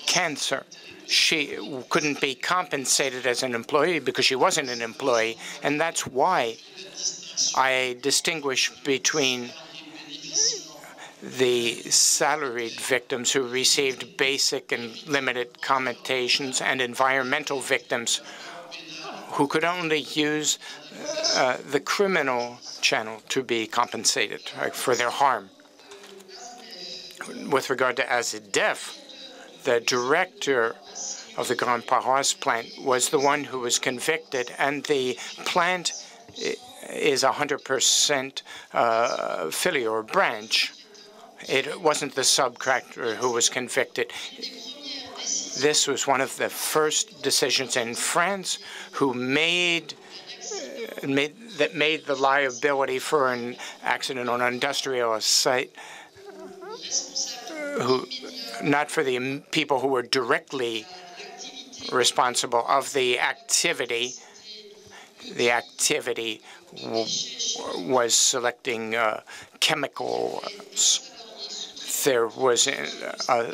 cancer. She couldn't be compensated as an employee because she wasn't an employee, and that's why I distinguish between the salaried victims who received basic and limited compensations and environmental victims who could only use the criminal channel to be compensated for their harm. With regard to ASADEF, the director of the Grand Paroisse plant was the one who was convicted, and the plant is 100% filial or branch. It wasn't the subcontractor who was convicted. This was one of the first decisions in France who made the liability for an accident on an industrial site, not for the people who were directly responsible of the activity. The activity was selecting chemicals. There was a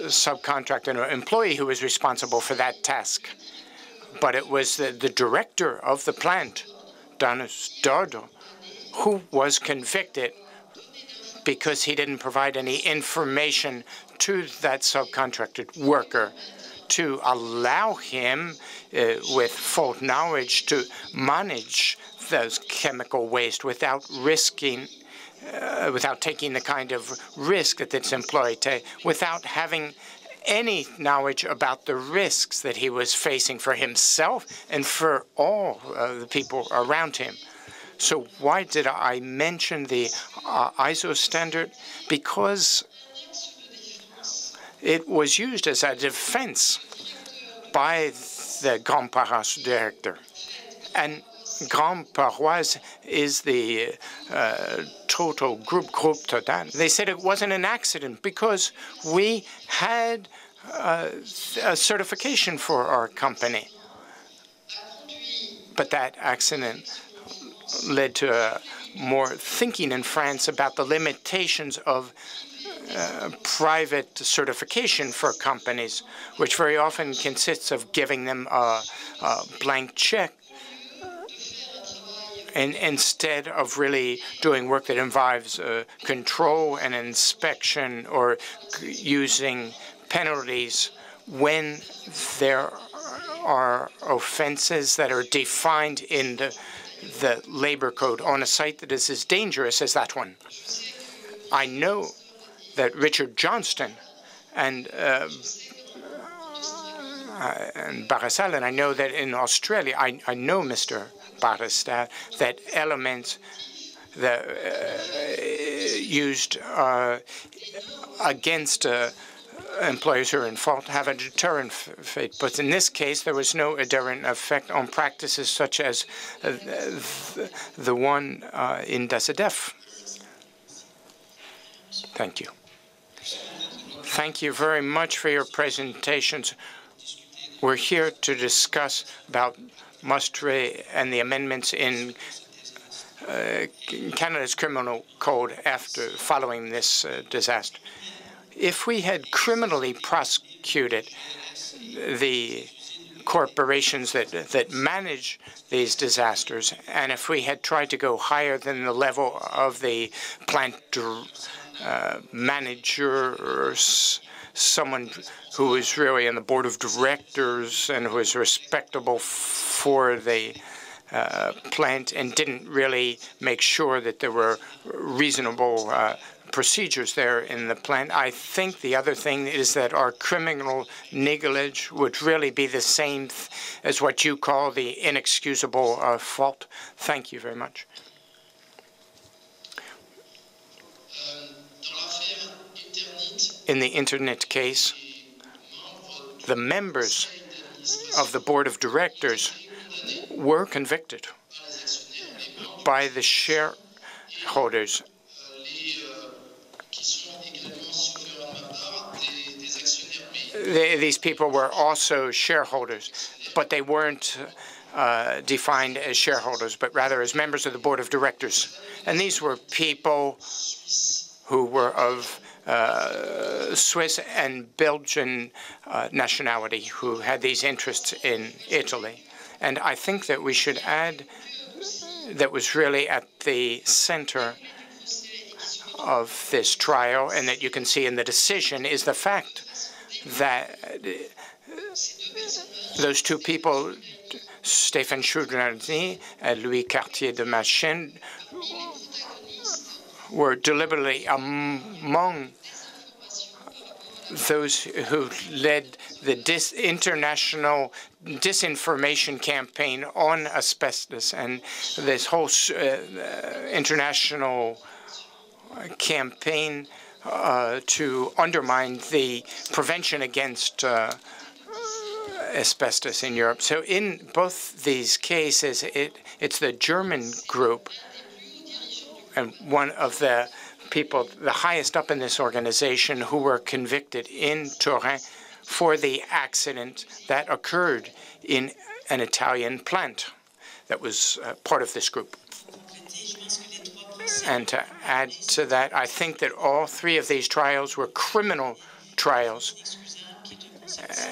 subcontractor, an employee who was responsible for that task. But it was the director of the plant, Denis Dordreau, who was convicted because he didn't provide any information to that subcontracted worker to allow him, with full knowledge, to manage those chemical waste without risking without taking the kind of risk that its employee take, without having any knowledge about the risks that he was facing for himself and for all the people around him. So why did I mention the ISO standard? Because it was used as a defense by the Grand Paroisse director. And Grand Paroisse is the total group Total. They said it wasn't an accident because we had a certification for our company. But that accident led to more thinking in France about the limitations of private certification for companies, which very often consists of giving them a blank check, and instead of really doing work that involves control and inspection or using penalties when there are offenses that are defined in the labor code on a site that is as dangerous as that one. I know that Richard Johnston and Barasal, and I know that in Australia, I know Mr. Barasal, that elements that used against employers who are in fault have a deterrent effect. But in this case, there was no deterrent effect on practices such as the one in ASADEF. Thank you. Thank you very much for your presentations. We're here to discuss about Mustre and the amendments in Canada's criminal code following this disaster. If we had criminally prosecuted the corporations that manage these disasters, and if we had tried to go higher than the level of the plant manager or someone who was really on the board of directors and who was respectable for the plant and didn't really make sure that there were reasonable procedures there in the plant. I think the other thing is that our criminal negligence would really be the same as what you call the inexcusable fault. Thank you very much. In the internet case, the members of the board of directors were convicted by the shareholders. These people were also shareholders, but they weren't defined as shareholders, but rather as members of the board of directors. And these were people who were of Swiss and Belgian nationality who had these interests in Italy. And I think that we should add that was really at the center of this trial, and that you can see in the decision, is the fact that those two people, Stéphane Choudlarny and Louis Cartier de Machine, were deliberately among those who led the international disinformation campaign on asbestos, and this whole international campaign to undermine the prevention against asbestos in Europe. So in both these cases, it's the German group and one of the people, the highest up in this organization, who were convicted in Turin for the accident that occurred in an Italian plant that was part of this group. And to add to that, I think that all three of these trials were criminal trials.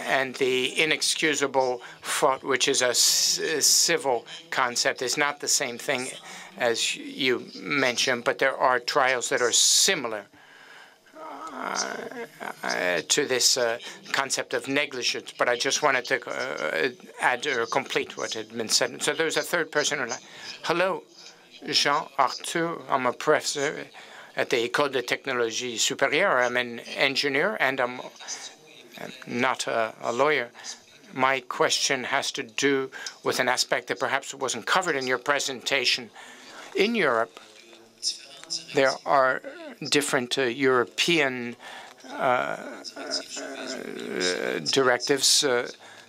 And the inexcusable fault, which is a civil concept, is not the same thing as you mentioned, but there are trials that are similar to this concept of negligence. But I just wanted to add or complete what had been said. So there's a third person. Hello, Jean Arthur. I'm a professor at the École de Technologie Supérieure. I'm an engineer, and I'm not a lawyer. My question has to do with an aspect that perhaps wasn't covered in your presentation. In Europe, there are different European directives,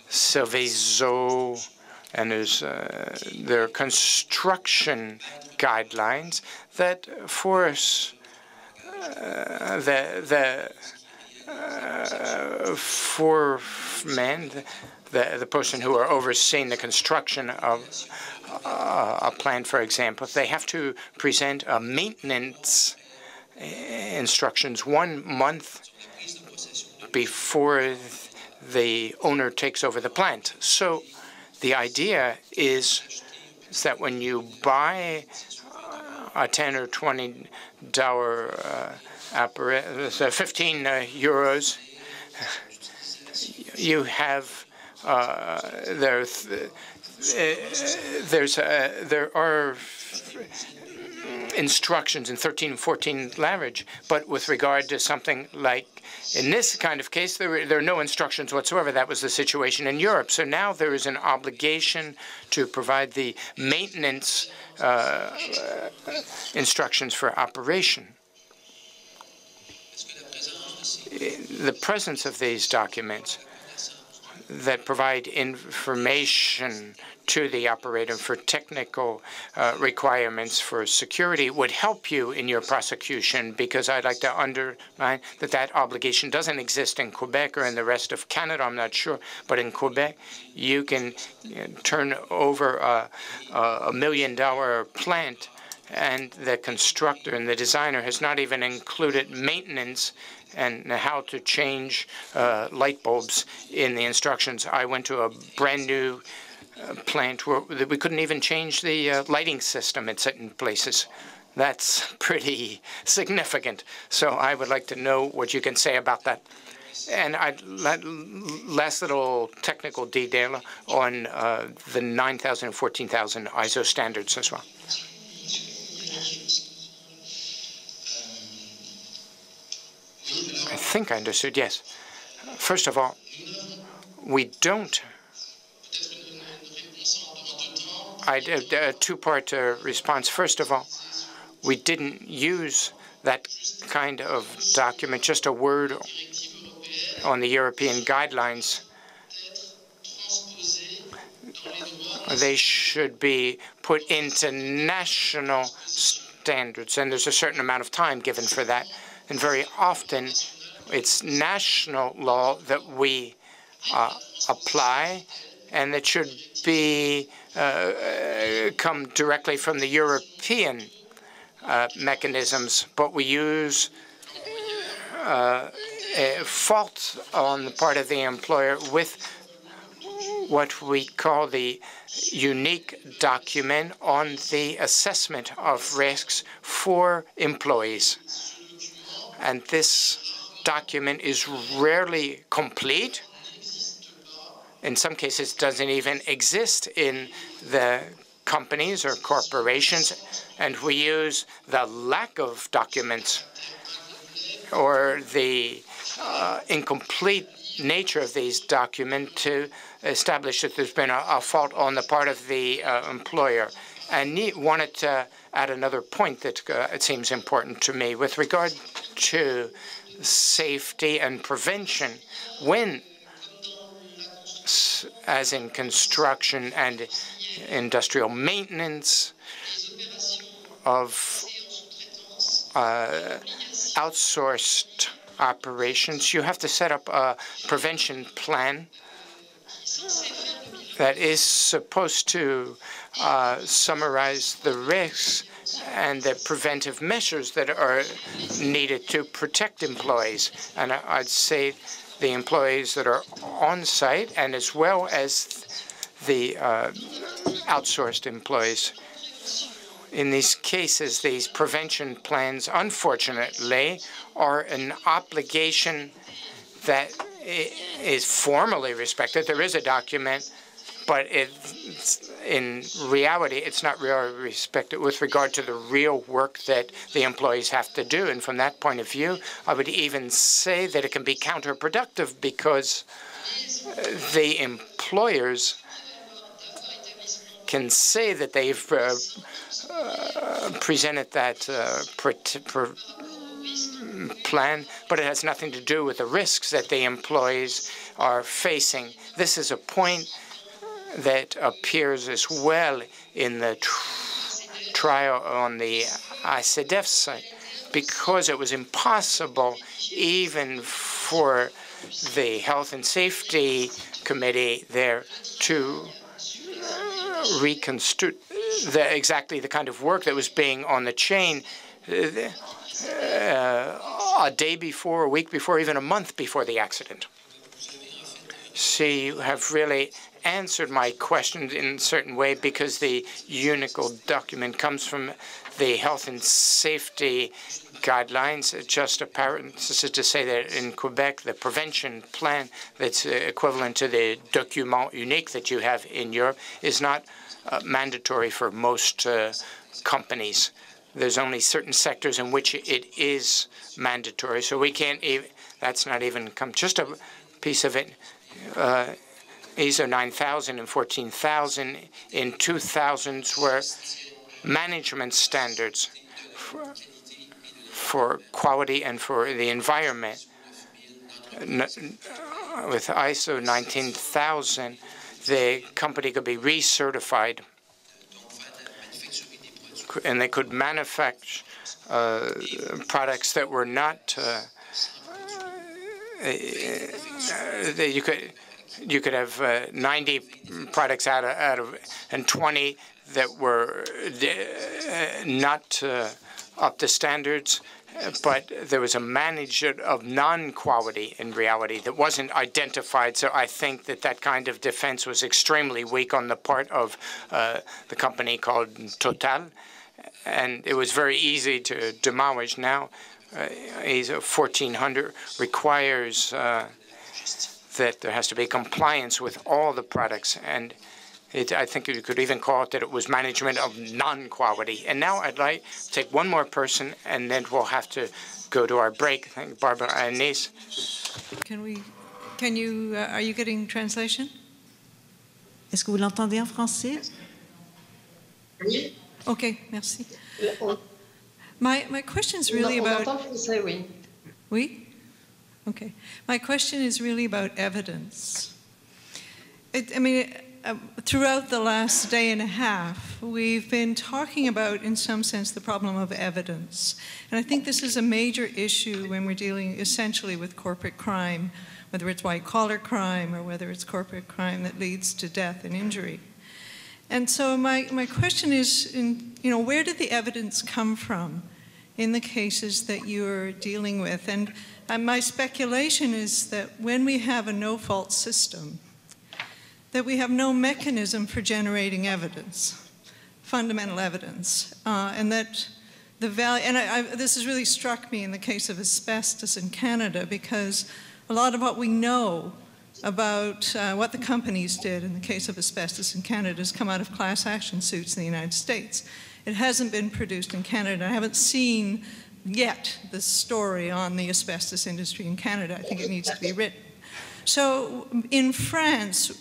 Seveso, and there are construction guidelines that force the foreman, the person who are overseeing the construction of a plant, for example, they have to present a maintenance instructions 1 month before the owner takes over the plant. So the idea is that when you buy a $10 or $20 apparatus, 15 euros, you have there are instructions in 13 and 14 language, but with regard to something like, in this kind of case, there are no instructions whatsoever. That was the situation in Europe. So now there is an obligation to provide the maintenance instructions for operation. The presence of these documents that provide information to the operator for technical requirements for security would help you in your prosecution, because I'd like to underline that obligation doesn't exist in Quebec or in the rest of Canada, I'm not sure, but in Quebec you can turn over a $1 million plant, and the constructor and the designer has not even included maintenance and how to change light bulbs in the instructions. I went to a brand new plant where we couldn't even change the lighting system in certain places. That's pretty significant. So I would like to know what you can say about that. And last little technical detail on the 9,000 and 14,000 ISO standards as well. I think I understood, yes. First of all, we don't. I did a two-part response. First of all, we didn't use that kind of document, just a word on the European guidelines. They should be put into national standards, and there's a certain amount of time given for that. And very often, it's national law that we apply, and that should be come directly from the European mechanisms, but we use a fault on the part of the employer with what we call the unique document on the assessment of risks for employees. And this document is rarely complete. In some cases, it doesn't even exist in the companies or corporations, and we use the lack of documents or the incomplete nature of these documents to establish that there's been a fault on the part of the employer. And wanted to add another point that it seems important to me with regard to safety and prevention. When, as in construction and industrial maintenance of outsourced operations, you have to set up a prevention plan that is supposed to summarize the risks and the preventive measures that are needed to protect employees. And I'd say the employees that are on site, and as well as the outsourced employees. In these cases, these prevention plans, unfortunately, are an obligation that is formally respected. There is a document, but in reality, it's not really respected with regard to the real work that the employees have to do. And from that point of view, I would even say that it can be counterproductive because the employers can say that they've presented that plan, but it has nothing to do with the risks that the employees are facing. This is a point that appears as well in the trial on the ICDF site, because it was impossible even for the Health and Safety Committee there to reconstruct exactly the kind of work that was being on the chain a day before, a week before, even a month before the accident. So you have really answered my question in a certain way, because the UNICO document comes from the health and safety guidelines. Just a parenthesis to say that in Quebec, the prevention plan that's equivalent to the document unique that you have in Europe is not mandatory for most companies. There's only certain sectors in which it is mandatory. So we can't even, that's not even come, just a piece of it. ISO 9000 and 14,000 in 2000s were management standards for quality and for the environment. With ISO 19000, the company could be recertified, and they could manufacture products that were not. You could have 90 products out of and 20 that were not up to standards, but there was a management of non-quality in reality that wasn't identified. So I think that that kind of defense was extremely weak on the part of the company called Total, and it was very easy to demolish. Now, ISO 1400 requires that there has to be compliance with all the products, and I think you could even call it that it was management of non-quality. And now I'd like to take one more person, and then we'll have to go to our break. Thank you, Barbara and Nice. Are you getting translation? Est-ce que vous l'entendez en français? Oui. Okay, merci. My question is really about... On entend français, oui. Oui? Okay. My question is really about evidence. Throughout the last day and a half, we've been talking about, in some sense, the problem of evidence. And I think this is a major issue when we're dealing essentially with corporate crime, whether it's white-collar crime or whether it's corporate crime that leads to death and injury. And so my question is, where did the evidence come from in the cases that you're dealing with? And my speculation is that when we have a no-fault system, that we have no mechanism for generating evidence, fundamental evidence, and that the value, and this has really struck me in the case of asbestos in Canada, because a lot of what we know about what the companies did in the case of asbestos in Canada has come out of class action suits in the United States. It hasn't been produced in Canada. I haven't seen yet the story on the asbestos industry in Canada. I think it needs to be written. So in France,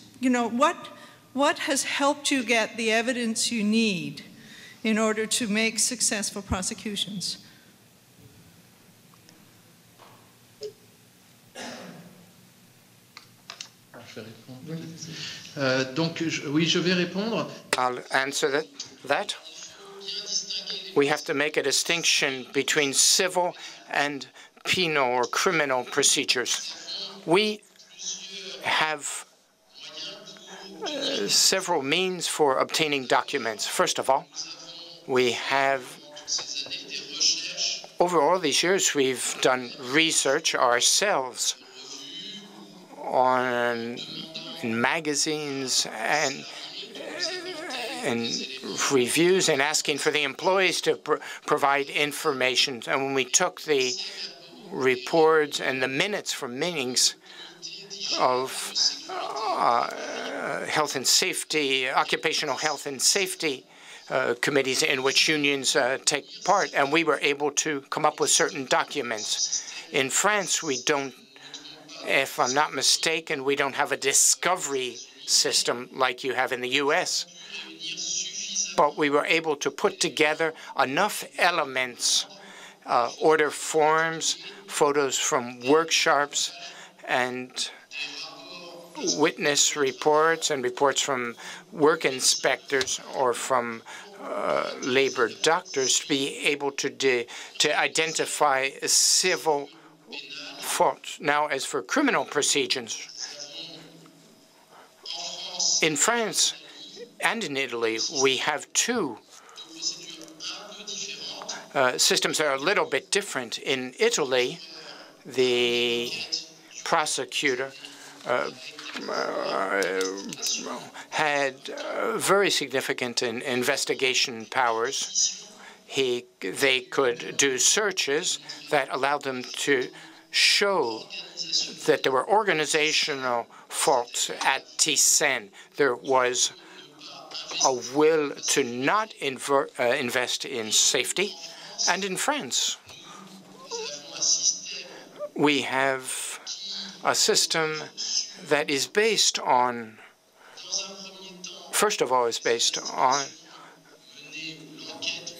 what has helped you get the evidence you need in order to make successful prosecutions? Oui, je vais répondre. I'll answer that. We have to make a distinction between civil and penal or criminal procedures. We have several means for obtaining documents. First of all, we have, over all these years, we've done research ourselves in magazines and reviews and asking for the employees to provide information. And when we took the reports and the minutes from meetings of health and safety, occupational health and safety committees in which unions take part, and we were able to come up with certain documents. In France, we don't, if I'm not mistaken, we don't have a discovery system like you have in the US. But we were able to put together enough elements, order forms, photos from workshops, and witness reports and reports from work inspectors or from labor doctors to be able to identify civil faults. Now, as for criminal procedures, in France and in Italy, we have two systems that are a little bit different. In Italy, the prosecutor had very significant investigation powers. They could do searches that allowed them to show that there were organizational faults at Thyssen. There was a will to not invest in safety. And in France, we have a system that is based on, first of all, is based on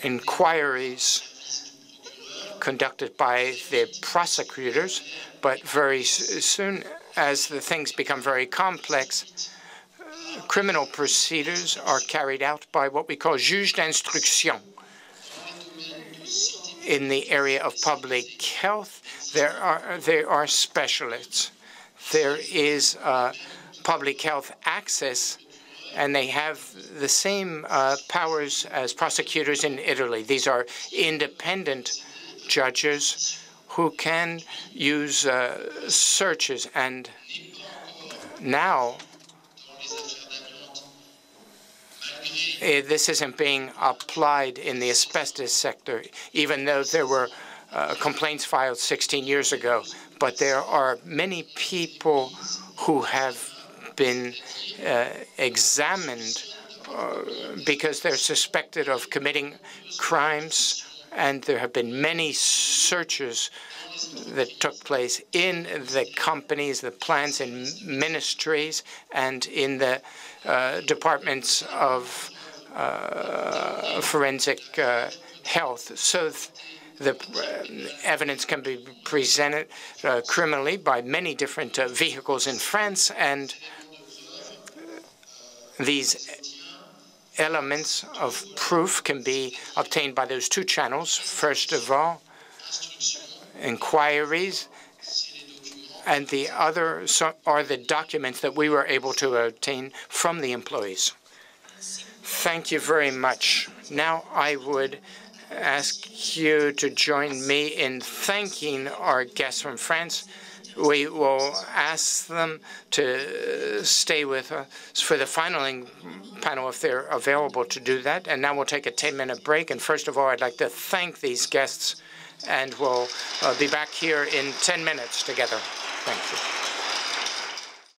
inquiries conducted by the prosecutors, but very soon as the things become very complex, criminal procedures are carried out by what we call juge d'instruction. In the area of public health, there are specialists. There is public health access and they have the same powers as prosecutors in Italy. These are independent judges who can use searches, and now this isn't being applied in the asbestos sector, even though there were complaints filed 16 years ago. But there are many people who have been examined because they're suspected of committing crimes, and there have been many searches that took place in the companies, the plants and ministries, and in the departments of forensic health. So the evidence can be presented criminally by many different vehicles in France, and these elements of proof can be obtained by those two channels. First of all, inquiries, and the other are the documents that we were able to obtain from the employees. Thank you very much. Now I would ask you to join me in thanking our guests from France. We will ask them to stay with us for the final panel if they're available to do that. And now we'll take a 10-minute break. And first of all, I'd like to thank these guests, and we'll be back here in 10 minutes together. Thank you.